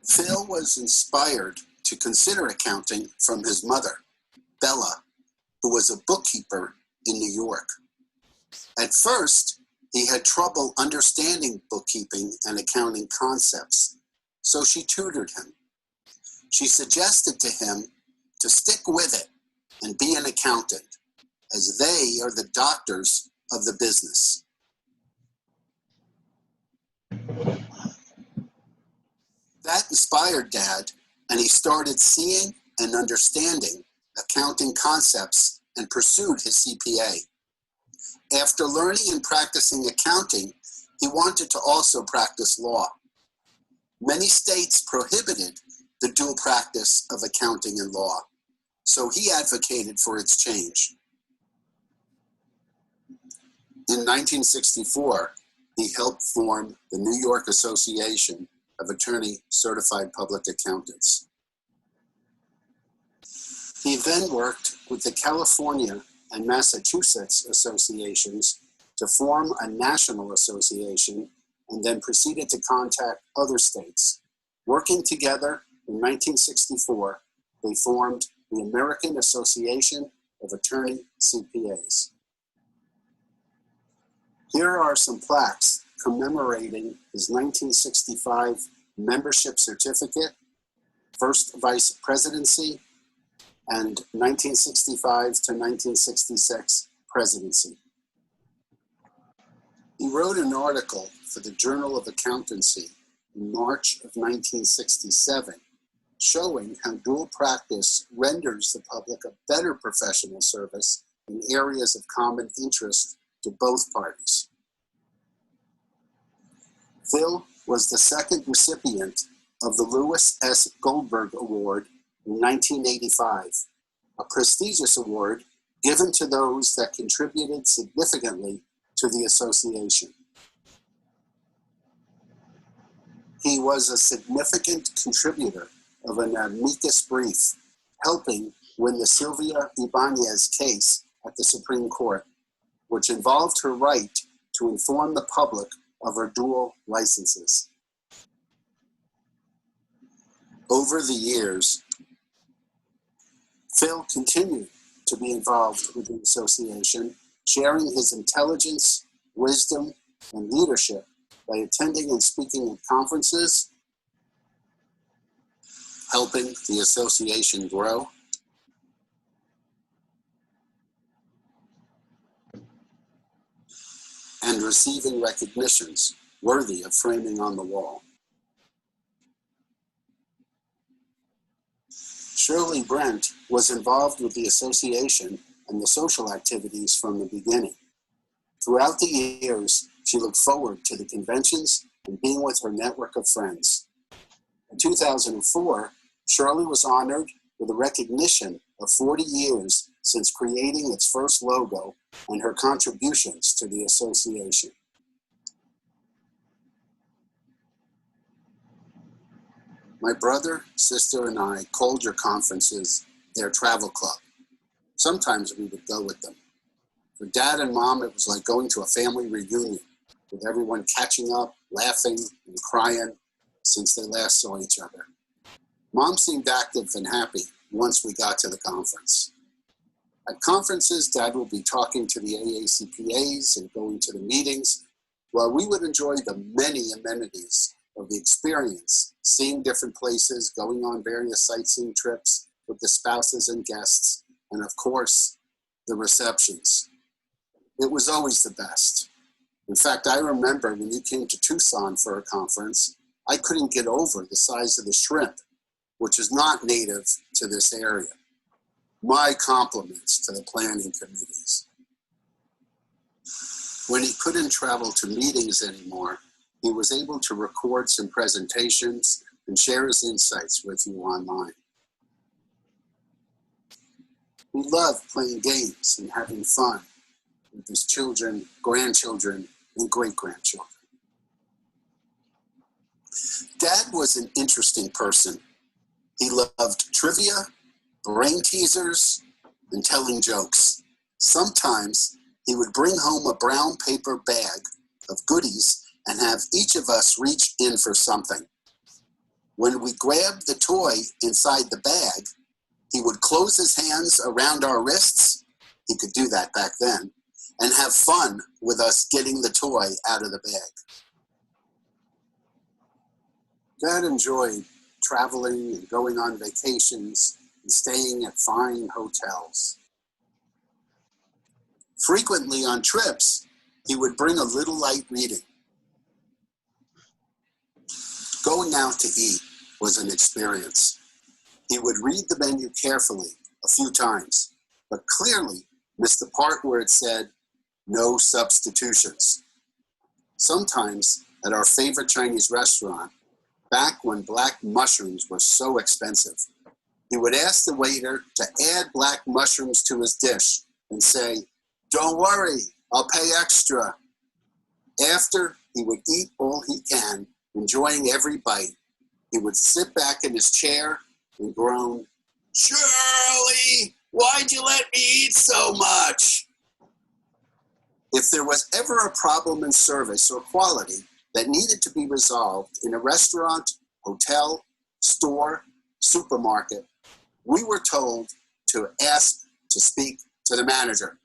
Phil was inspired to consider accounting from his mother, Bella, who was a bookkeeper in New York. At first, he had trouble understanding bookkeeping and accounting concepts, so she tutored him. She suggested to him to stick with it and be an accountant, as they are the doctors of the business. That inspired Dad, and he started seeing and understanding accounting concepts and pursued his CPA. After learning and practicing accounting, he wanted to also practice law. Many states prohibited the dual practice of accounting and law, so he advocated for its change. In 1964, he helped form the New York Association of Attorney Certified Public Accountants. He then worked with the California and Massachusetts associations to form a national association, and then proceeded to contact other states. Working together in 1964, they formed the American Association of Attorney CPAs. Here are some plaques commemorating his 1965 membership certificate, first vice presidency, and 1965 to 1966 presidency. He wrote an article for the Journal of Accountancy in March of 1967, showing how dual practice renders the public a better professional service in areas of common interest to both parties. Phil was the second recipient of the Louis S. Goldberg Award in 1985, a prestigious award given to those that contributed significantly to the association. He was a significant contributor of an amicus brief, helping win the Sylvia Ibanez case at the Supreme Court, which involved her right to inform the public of her dual licenses. Over the years, Phil continued to be involved with the association, sharing his intelligence, wisdom, and leadership by attending and speaking at conferences, helping the association grow, and receiving recognitions worthy of framing on the wall. Shirley Brent was involved with the association and the social activities from the beginning. Throughout the years, she looked forward to the conventions and being with her network of friends. In 2004, Shirley was honored with a recognition of 40 years since creating its first logo and her contributions to the association. My brother, sister, and I called your conferences their travel club. Sometimes we would go with them. For Dad and Mom, it was like going to a family reunion, with everyone catching up, laughing, and crying since they last saw each other. Mom seemed active and happy once we got to the conference. At conferences, Dad would be talking to the AAA-CPAs and going to the meetings, while we would enjoy the many amenities of the experience, seeing different places, going on various sightseeing trips with the spouses and guests, and of course, the receptions. It was always the best. In fact, I remember when you came to Tucson for a conference, I couldn't get over the size of the shrimp, which is not native to this area. My compliments to the planning committees. When he couldn't travel to meetings anymore, he was able to record some presentations and share his insights with you online. He loved playing games and having fun with his children, grandchildren, and great-grandchildren. Dad was an interesting person. He loved trivia, brain teasers, and telling jokes. Sometimes he would bring home a brown paper bag of goodies and have each of us reach in for something. When we grabbed the toy inside the bag, he would close his hands around our wrists, he could do that back then, and have fun with us getting the toy out of the bag. Dad enjoyed traveling and going on vacations and staying at fine hotels. Frequently on trips, he would bring a little light reading. Going out to eat was an experience. He would read the menu carefully a few times, but clearly missed the part where it said, "No substitutions." Sometimes at our favorite Chinese restaurant, back when black mushrooms were so expensive, he would ask the waiter to add black mushrooms to his dish and say, "Don't worry, I'll pay extra." After he would eat all he can, enjoying every bite, he would sit back in his chair and groan, "Shirley, why'd you let me eat so much?" If there was ever a problem in service or quality that needed to be resolved in a restaurant, hotel, store, supermarket, we were told to ask to speak to the manager.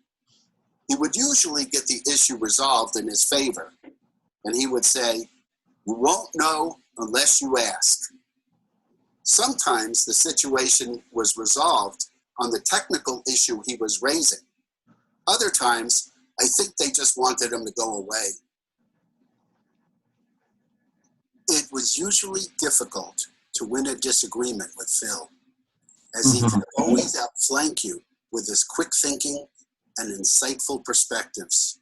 He would usually get the issue resolved in his favor, and he would say, "You won't know unless you ask." Sometimes the situation was resolved on the technical issue he was raising. Other times, I think they just wanted him to go away. It was usually difficult to win a disagreement with Phil, as he could always outflank you with his quick thinking and insightful perspectives.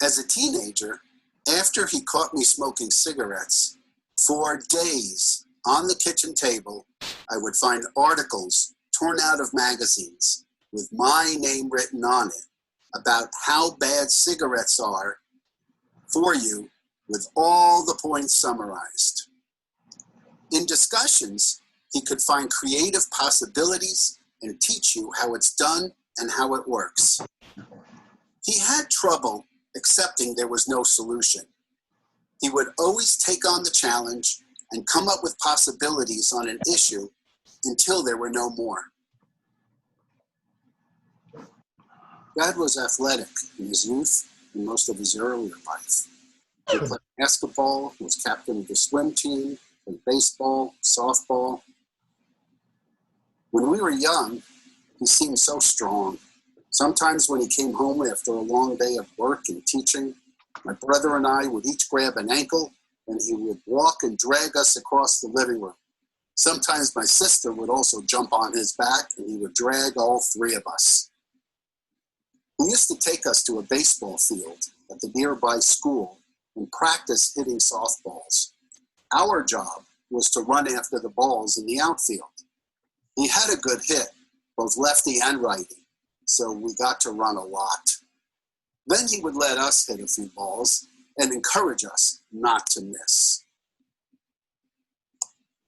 As a teenager, after he caught me smoking cigarettes, for days on the kitchen table, I would find articles torn out of magazines with my name written on it about how bad cigarettes are for you, with all the points summarized. In discussions, he could find creative possibilities and teach you how it's done and how it works. He had trouble accepting there was no solution. He would always take on the challenge and come up with possibilities on an issue until there were no more. Dad was athletic in his youth and most of his earlier life. He played basketball, was captain of the swim team, played baseball, softball. When we were young, he seemed so strong. Sometimes when he came home after a long day of work and teaching, my brother and I would each grab an ankle and he would walk and drag us across the living room. Sometimes my sister would also jump on his back and he would drag all three of us. He used to take us to a baseball field at the nearby school and practice hitting softballs. Our job was to run after the balls in the outfield. He had a good hit, both lefty and righty, so we got to run a lot. Then he would let us hit a few balls and encourage us not to miss.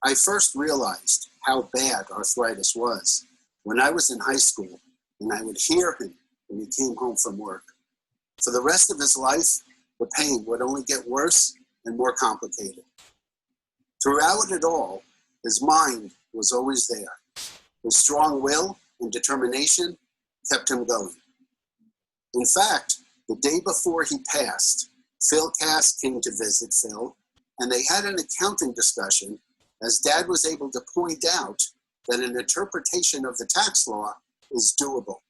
I first realized how bad arthritis was when I was in high school and I would hear him when he came home from work. For the rest of his life, the pain would only get worse and more complicated. Throughout it all, his mind was always there. His strong will and determination kept him going. In fact, the day before he passed, Phil Cass came to visit Phil, and they had an accounting discussion as Dad was able to point out that an interpretation of the tax law is doable.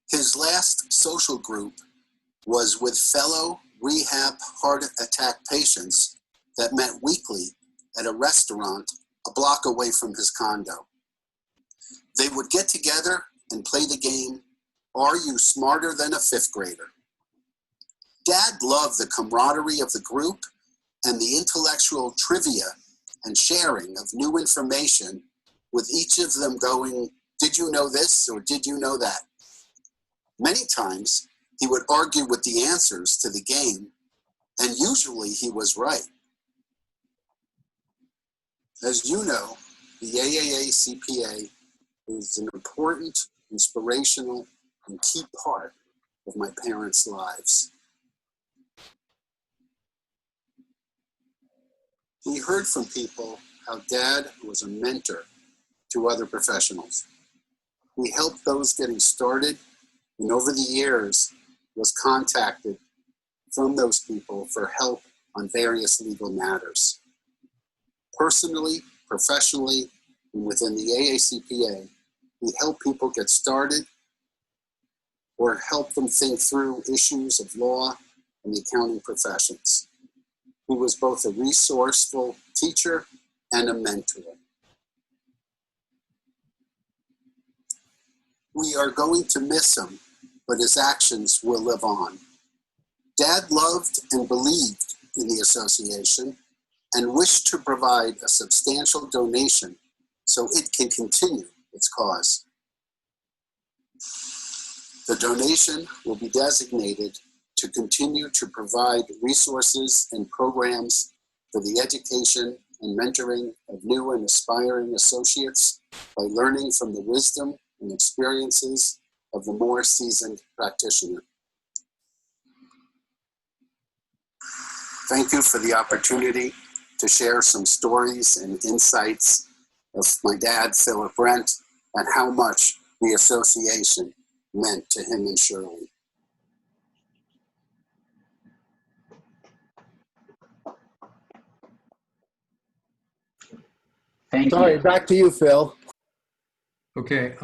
His last social group was with fellow rehab heart attack patients that met weekly at a restaurant a block away from his condo. They would get together and play the game, Are You Smarter Than a Fifth Grader? Dad loved the camaraderie of the group and the intellectual trivia and sharing of new information, with each of them going, did you know this or did you know that? Many times he would argue with the answers to the game, and usually he was right. As you know, the AAA-CPA is an important, inspirational, and key part of my parents' lives. We heard from people how Dad was a mentor to other professionals. He helped those getting started, and over the years was contacted from those people for help on various legal matters. Personally, professionally, and within the AACPA, we help people get started or help them think through issues of law and the accounting professions. He was both a resourceful teacher and a mentor. We are going to miss him, but his actions will live on. Dad loved and believed in the association and wished to provide a substantial donation so it can continue its cause. The donation will be designated to continue to provide resources and programs for the education and mentoring of new and aspiring associates by learning from the wisdom and experiences of the more seasoned practitioner. Thank you for the opportunity to share some stories and insights of my dad, Philip Brent, and how much the association meant to him and Shirley. Thank Sorry, you. back to you, Phil. Okay,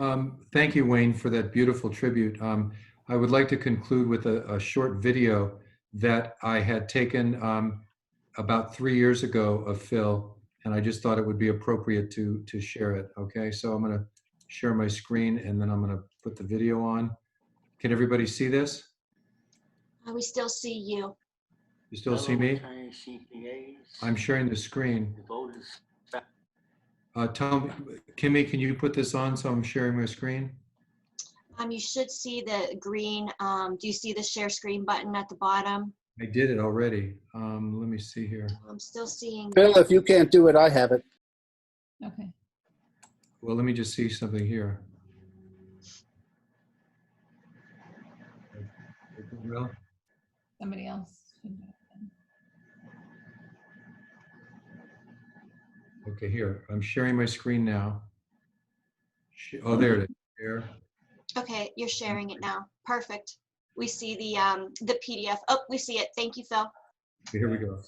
thank you, Wayne, for that beautiful tribute. I would like to conclude with a short video that I had taken about 3 years ago of Phil, and I just thought it would be appropriate to share it. Okay, so I'm going to share my screen, and then I'm going to put the video on. Can everybody see this? We still see you. You still see me? Attorney-CPAs, I'm sharing the screen. devoted staff. Kimmy, can you put this on so I'm sharing my screen? You should see the green, do you see the share screen button at the bottom? I did it already. Let me see here. I'm still seeing. Phil, if you can't do it, I have it. Okay. Well, let me just see something here. Real? Somebody else should do it then. Okay, here. I'm sharing my screen now. Oh, there it is. There. Okay, you're sharing it now. Perfect. We see the PDF. Oh, we see it. Thank you, Phil. Okay, here we go.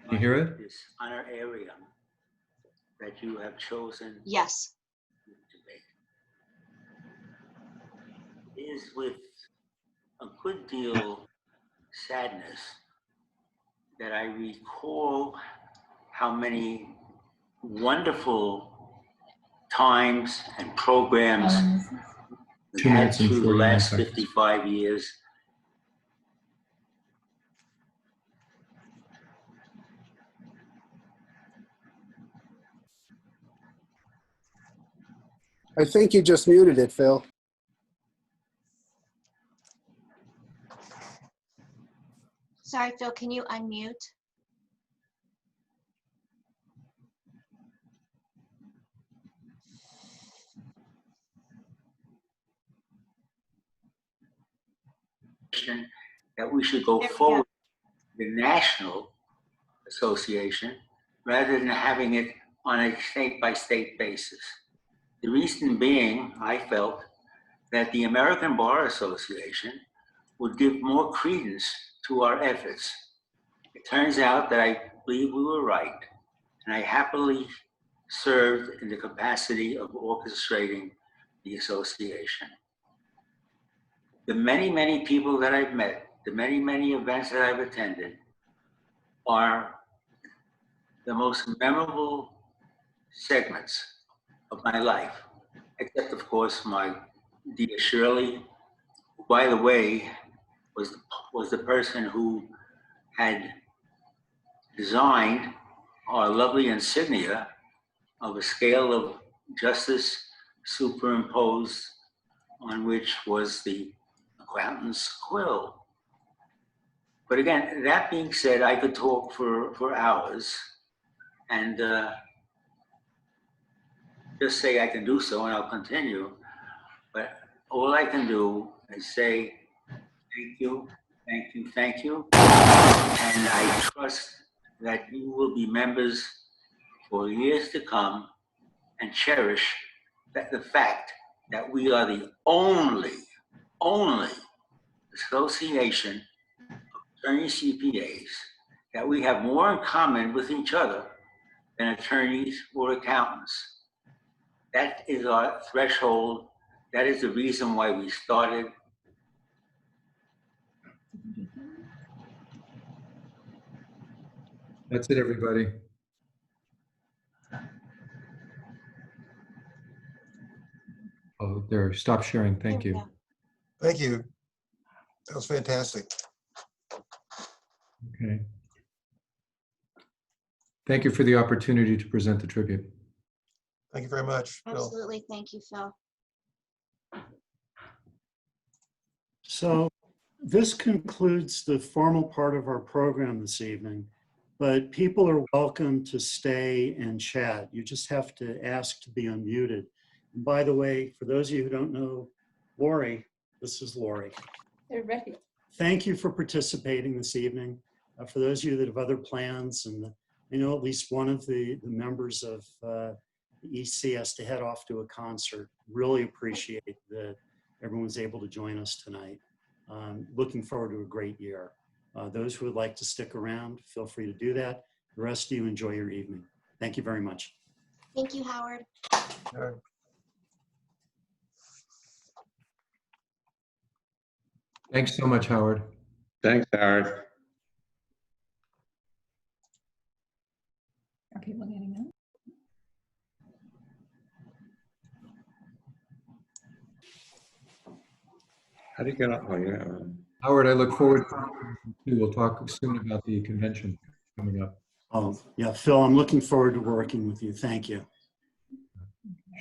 Can you hear it? This honor area that you have chosen Yes. to make. It is with a good deal sadness that I recall how many wonderful times and programs we 2 had minutes and through the 49 last seconds. 55 years. I think you just muted it, Phil. Sorry, Phil, can you unmute? That we should go There we go. forward with the national association rather than having it on a state-by-state basis. The reason being, I felt that the American Bar Association would give more credence to our efforts. It turns out that I believe we were right, and I happily served in the capacity of orchestrating the association. The many, many people that I've met, the many, many events that I've attended are the most memorable segments of my life, except of course my dear Shirley, who, by the way, was the person who had designed our lovely insignia of a scale of justice superimposed on which was the accountant's quill. But again, that being said, I could talk for hours and just say I can do so and I'll continue. But all I can do is say thank you, thank you, thank you. And I trust that you will be members for years to come and cherish the fact that we are the only association of attorney-CPAs, that we have more in common with each other than attorneys or accountants. That is our threshold. That is the reason why we started. That's it, everybody. Oh, there, stop sharing. Thank There we you. go. Thank you. That was fantastic. Okay. Thank you for the opportunity to present the tribute. Thank you very much, Bill. Absolutely. Thank you, Phil. So this concludes the formal part of our program this evening, but people are welcome to stay and chat. You just have to ask to be unmuted. And by the way, for those of you who don't know Lori, this is Lori. They're ready. Thank you for participating this evening. For those of you that have other plans, and I know at least one of the members of the EC has to head off to a concert. Really appreciate that everyone's able to join us tonight. Looking forward to a great year. Those who would like to stick around, feel free to do that. The rest of you enjoy your evening. Thank you very much. Thank you, Howard. All right. Thanks so much, Howard. Thanks, Howard. Are people getting out? How do you get up? Oh, yeah. Howard, I look forward to, we'll talk soon about the convention coming up. Oh, yeah, Phil, I'm looking forward to working with you. Thank you.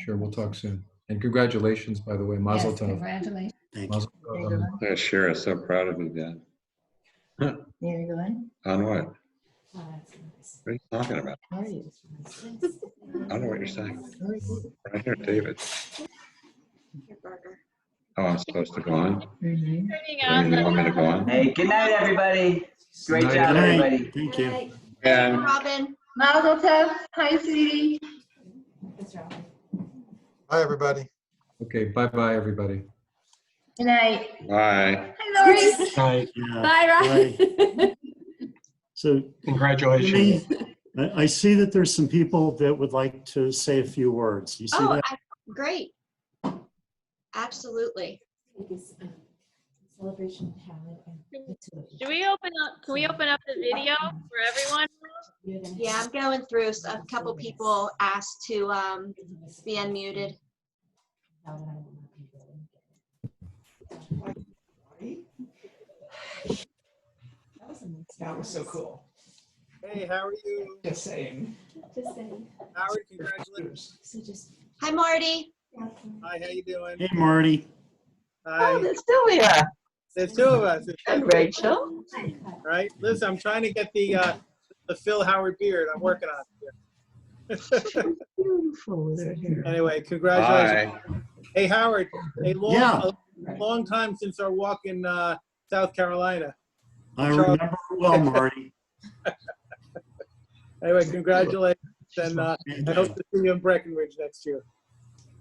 Sure, we'll talk soon. And congratulations, by the way, Mazel Yes, Tov. congratulations. Thank you. Mazel tov. Yeah, sure. I'm so proud of you, Dad. You're going? On what? Oh, that's nice. What are you talking about? How are you? I don't know what you're saying. How are you? Right here, David. Your burger. Oh, I'm supposed to go on? Mhm. You want me to go on? Hey, good night, everybody. Great Good job, Good night. everybody. Thank you. And Robin. Mazel tov. Hi, sweetie. Bye, everybody. Okay, bye-bye, everybody. Good night. Bye. Hi, Lori. Yeah. Bye, Ryan. So, Congratulations. Jimmy, I see that there's some people that would like to say a few words. You see Oh, that? great. Absolutely. Celebration palette. Should we open up? Can we open up the video for everyone? Yeah, I'm going through. A couple people asked to be unmuted. That was so cool. Hey, how are you? Just saying. Howard, congratulations. Hi, Marty. Hi, how you doing? Hey, Marty. Hi. Oh, there's Sylvia. There's two of us. And Rachel. Right? Listen, I'm trying to get the Phil Howard beard. I'm working on it here. Beautiful. Anyway, congratulations. Bye. Hey, Howard, a Yeah. long time since our walk in South Carolina. I remember well, Marty. Anyway, congratulations, and I hope to see you in Breckenridge next year.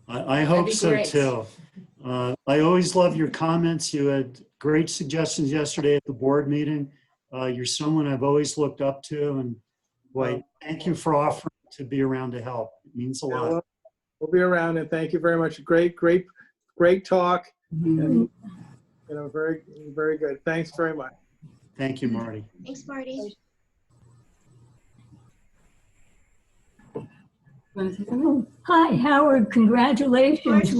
I hope so too. I always love your comments. You had great suggestions yesterday at the board meeting. You're someone I've always looked up to, and boy, thank you for offering to be around to help. It means a lot. Well, we'll be around, and thank you very much. Great talk, and very, very good. Thanks very much. Thank you, Marty. Thanks, Marty. Hi, Howard. Congratulations.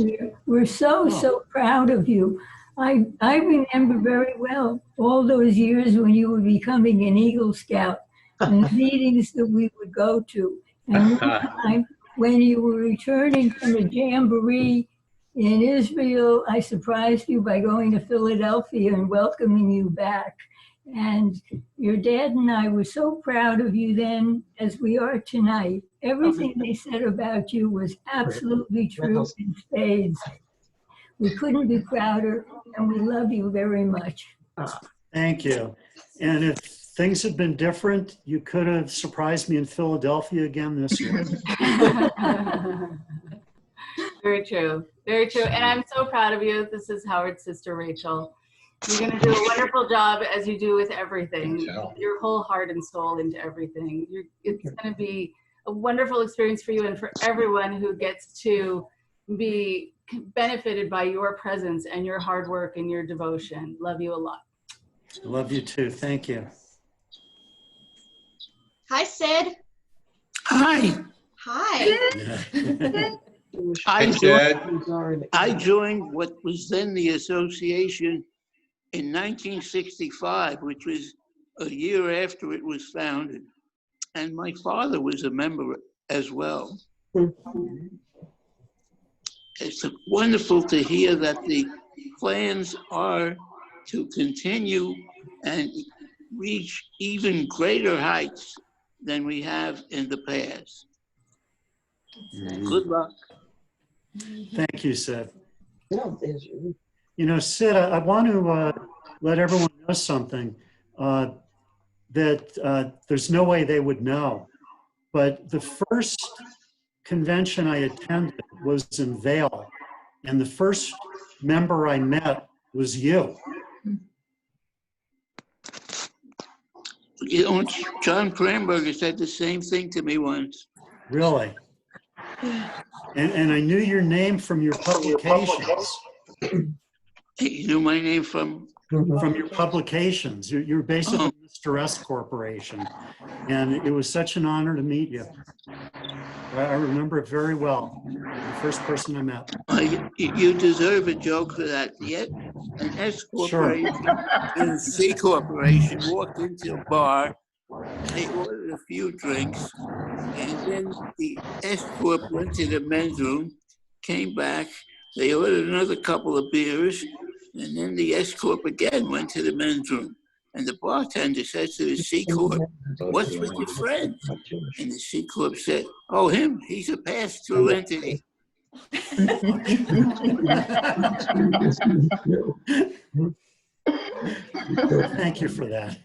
We're so proud of you. I remember very well all those years when you were becoming an Eagle Scout and the meetings that we would go to. And one time when you were returning from a jamboree in Israel, I surprised you by going to Philadelphia and welcoming you back. And your dad and I were so proud of you then, as we are tonight. Everything they said about you was absolutely true in spades. We couldn't be prouder, and we love you very much. Thank you. And if things had been different, you could have surprised me in Philadelphia again this year. Very true. Very true. And I'm so proud of you. This is Howard's sister, Rachel. You're going to do a wonderful job, as you do with everything. Your whole heart and soul into everything. It's going to be a wonderful experience for you and for everyone who gets to be benefited by your presence and your hard work and your devotion. Love you a lot. I love you too. Thank you. Hi, Sid. Hi. Hi. I joined what was then the association in 1965, which was a year after it was founded. And my father was a member as well. It's wonderful to hear that the plans are to continue and reach even greater heights than we have in the past. Good luck. Thank you, Sid. You know, Sid, I want to let everyone know something that there's no way they would know. But the first convention I attended was in Vail, and the first member I met was you. You know, John Cranberger said the same thing to me once. Really? And I knew your name from your publications. You knew my name from? From your publications. You're basically Mr. S Corporation. And it was such an honor to meet you. I remember it very well. You're the first person I met. You deserve a joke for that. Yet an S Corporation and a C Corporation walked into a bar. They ordered a few drinks. And then the S Corp went to the men's room, came back. They ordered another couple of beers. And then the S Corp again went to the men's room. And the bartender says to the C Corp, "What's with your friend?" And the C Corp said, "Oh, him, he's a pass-through entity." Thank you for that.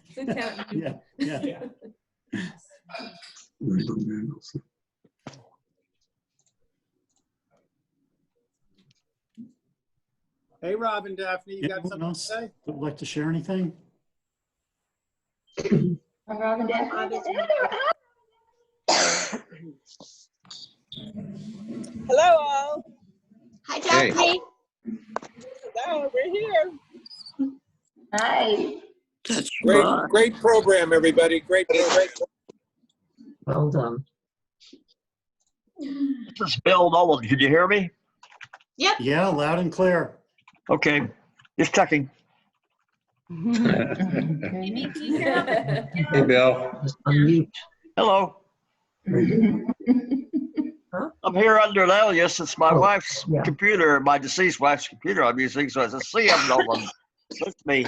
Yeah. Hey, Robin, Daphne, you got Anyone something to else say? that would like to share anything? Robin, Hello, all. Hi, Hey. Daphne. Hello, we're here. Hi. That's Great, right. great program, everybody. Great program. Well done. This is Bill Nolan. Can you hear me? Yep. Yeah, loud and clear. Okay, just checking. Amy, can you hear us? Hey, Bill. Just unmute. Hello. I'm here under an alias. It's my wife's computer, my deceased wife's computer I'm using, so it's a CM Nolan. That's me.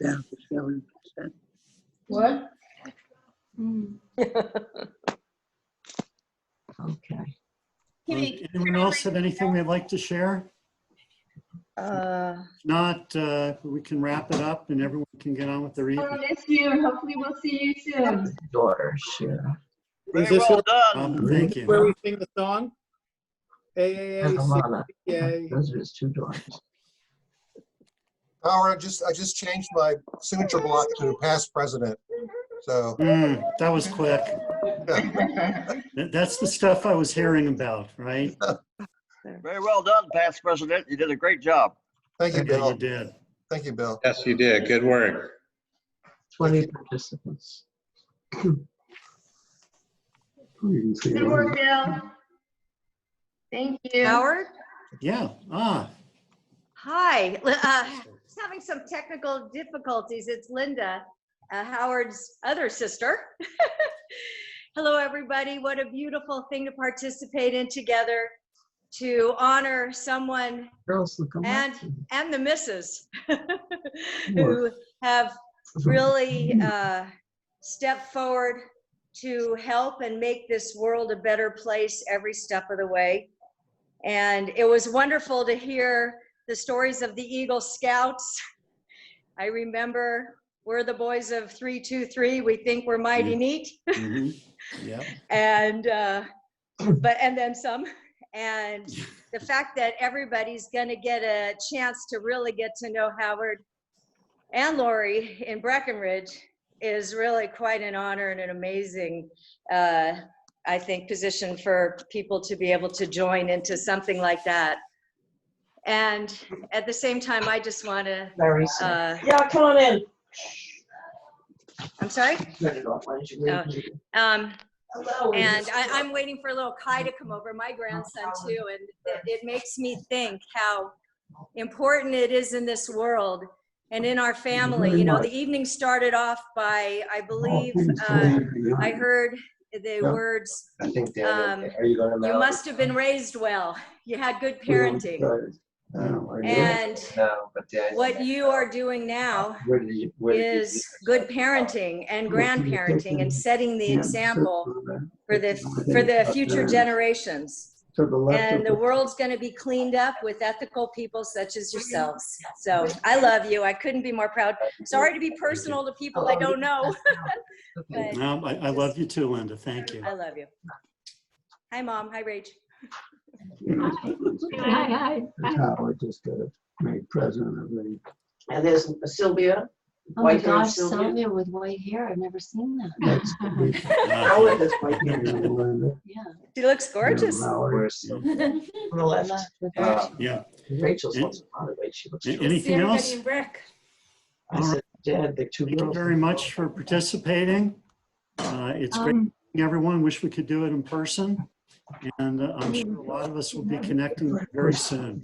Down to 7%. What? Okay. Anyone else have anything they'd like to share? If not, we can wrap it up and everyone can get on with their Oh, evening. miss you. Hopefully we'll see you soon. Daughters, yeah. Very well done. Thank you. Where we sing the song? AAA-CPA. Those are his two daughters. Howard, I just changed my signature block to past president. So That was quick. That's the stuff I was hearing about, right? Very well done, past president. You did a great job. Thank you, Yeah, Bill. you did. Thank you, Bill. Yes, you did. Good work. 20 participants. Good work, Bill. Thank you. Howard? Yeah. Hi. Just having some technical difficulties. It's Linda, Howard's other sister. Hello, everybody. What a beautiful thing to participate in together, to honor someone Girls, look and the missus who have really stepped forward to help and make this world a better place every step of the way. And it was wonderful to hear the stories of the Eagle Scouts. I remember we're the boys of 323. We think we're mighty neat. Yeah. And then some. And the fact that everybody's going to get a chance to really get to know Howard and Lori in Breckenridge is really quite an honor and an amazing, I think, position for people to be able to join into something like that. And at the same time, I just want to. Yeah, come on in. I'm sorry? Turn it off. Why don't you leave? Hello. And I'm waiting for a little Kai to come over, my grandson too, and it makes me think how important it is in this world and in our family. You know, the evening started off by, I believe, I heard the words, I think, Daniel, are you going to you must have been raised well. You had good parenting. And what you are doing now is good parenting and grandparenting and setting the example for the future generations. And the world's going to be cleaned up with ethical people such as yourselves. So I love you. I couldn't be more proud. Sorry to be personal to people I don't know. But No, I love you too, Linda. Thank you. I love you. Hi, Mom. Hi, Rach. Hi. Howard just got a great president of the. And there's Sylvia. Oh my White hair gosh, Sylvia. Sonia with white hair. I've never seen that. Howard has white hair. Yeah. She looks gorgeous. On the left. Yeah. Rachel's lost a lot of weight. She looks. Anything else? I said, Dad, the two Thank you girls. very much for participating. It's great meeting everyone. Wish we could do it in person. And I'm sure a lot of us will be connecting very soon.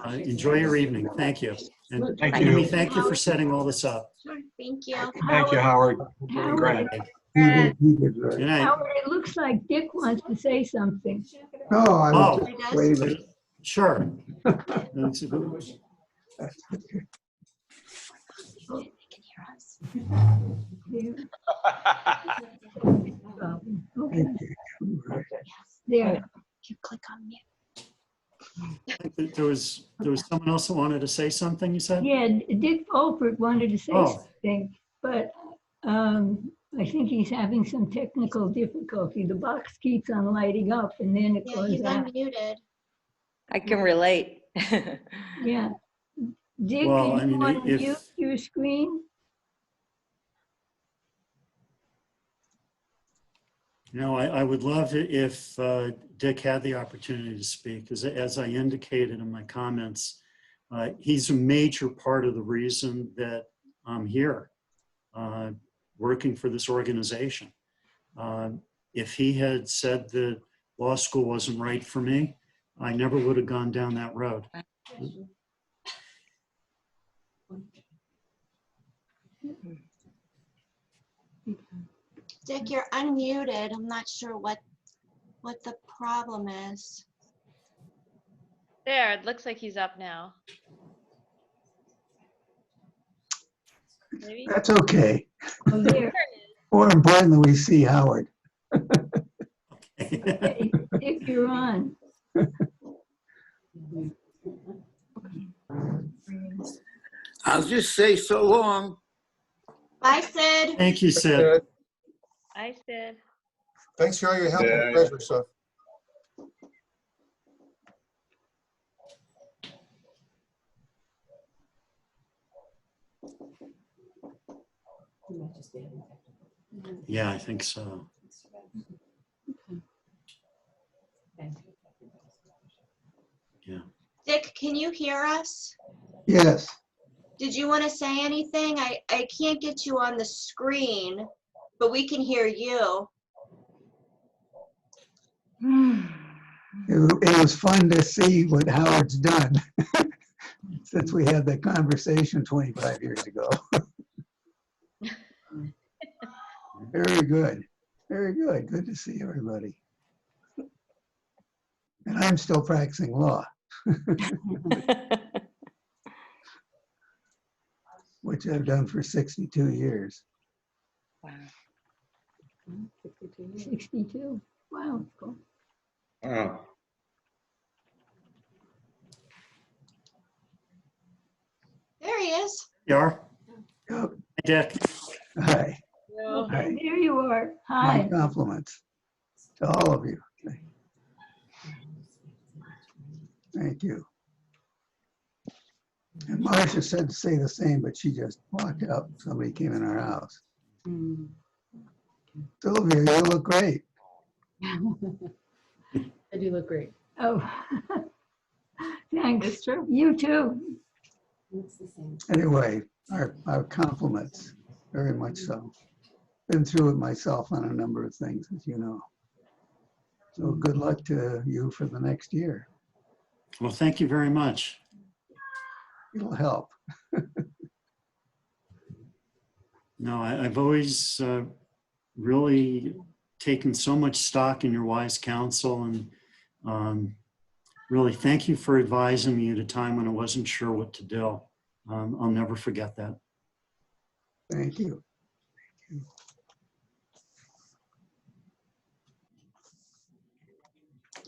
Enjoy your evening. Thank you. And Thank you. Amy, thank you for setting all this up. Sure. Thank you. Thank you, Howard. Great. Good night. Howard, it looks like Dick wants to say something. No, I was Oh, just waving. sure. That's a good one. Okay. There. You click on mute. There was someone else who wanted to say something, you said? Yeah, Dick Olpert wanted to say Oh. something, but I think he he's having some technical difficulty. The box keeps on lighting up and then it Yeah, goes he's out. unmuted. I can relate. Yeah. Dick, Well, can I you mean, unmute if, your screen? I would love it if Dick had the opportunity to speak, as I indicated in my comments, he's a major part of the reason that I'm here, working for this organization. If he had said that law school wasn't right for me, I never would have gone down that road. Dick, you're unmuted. I'm not sure what the problem is. There, it looks like he's up now. Maybe? That's okay. Oh, there. More importantly, we see Howard. Okay, Dick, you're on. I'll just say so long. Bye, Sid. Thank you, Sid. I said. Thanks for all your help and treasure stuff. Yeah, I think so. Yeah. Dick, can you hear us? Yes. Did you want to say anything? I can't get you on the screen, but we can hear you. It was fun to see what Howard's done since we had that conversation 25 years ago. Very good. Very good. Good to see everybody. And I'm still practicing law, which I've done for 62 years. Wow. 62. Wow. Cool. Wow. There he is. You are? Yep. Hey, Dick. Hi. Okay, there you are. My Hi. compliments to all of you. Thank you. And Marcia said to say the same, but she just walked out. Somebody came in our house. Sylvia, you look great. I do look great. Oh, thanks. It's true. You too. It's the same. Anyway, our compliments, very much so. Been through it myself on a number of things, as you know. So good luck to you for the next year. Well, thank you very much. It'll help. No, I've always really taken so much stock in your wise counsel, and really thank you for advising me at a time when I wasn't sure what to do. I'll never forget that. Thank you.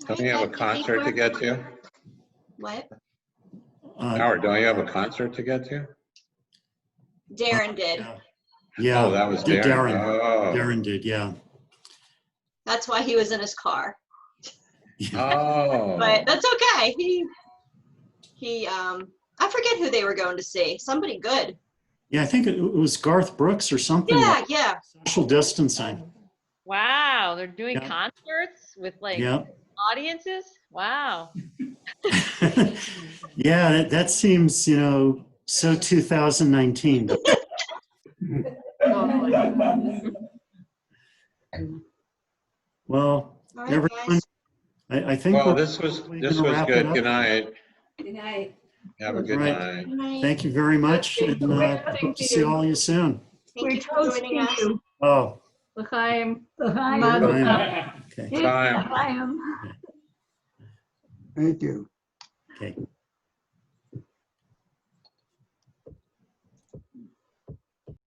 Don't you have a concert to get to? What? Howard, don't you have a concert to get to? Darren did. Yeah. Oh, that was Darren. Darren. Oh. Darren did, yeah. That's why he was in his car. Oh. But that's okay. He I forget who they were going to see. Somebody good. Yeah, I think it was Garth Brooks or something. Yeah, like yeah. Social distancing. Wow, they're doing Yeah. concerts with like Yeah. audiences? Wow. Yeah, that seems, so 2019. Well, All right, everyone, guys. I think Well, we're this was probably gonna wrap it good. up. Good night. Good night. Have a good Right. night. Thank you very much, and hope to see all of you soon. Thank you for joining us. Oh, L'chaim. L'chaim. Okay. Thank you. okay.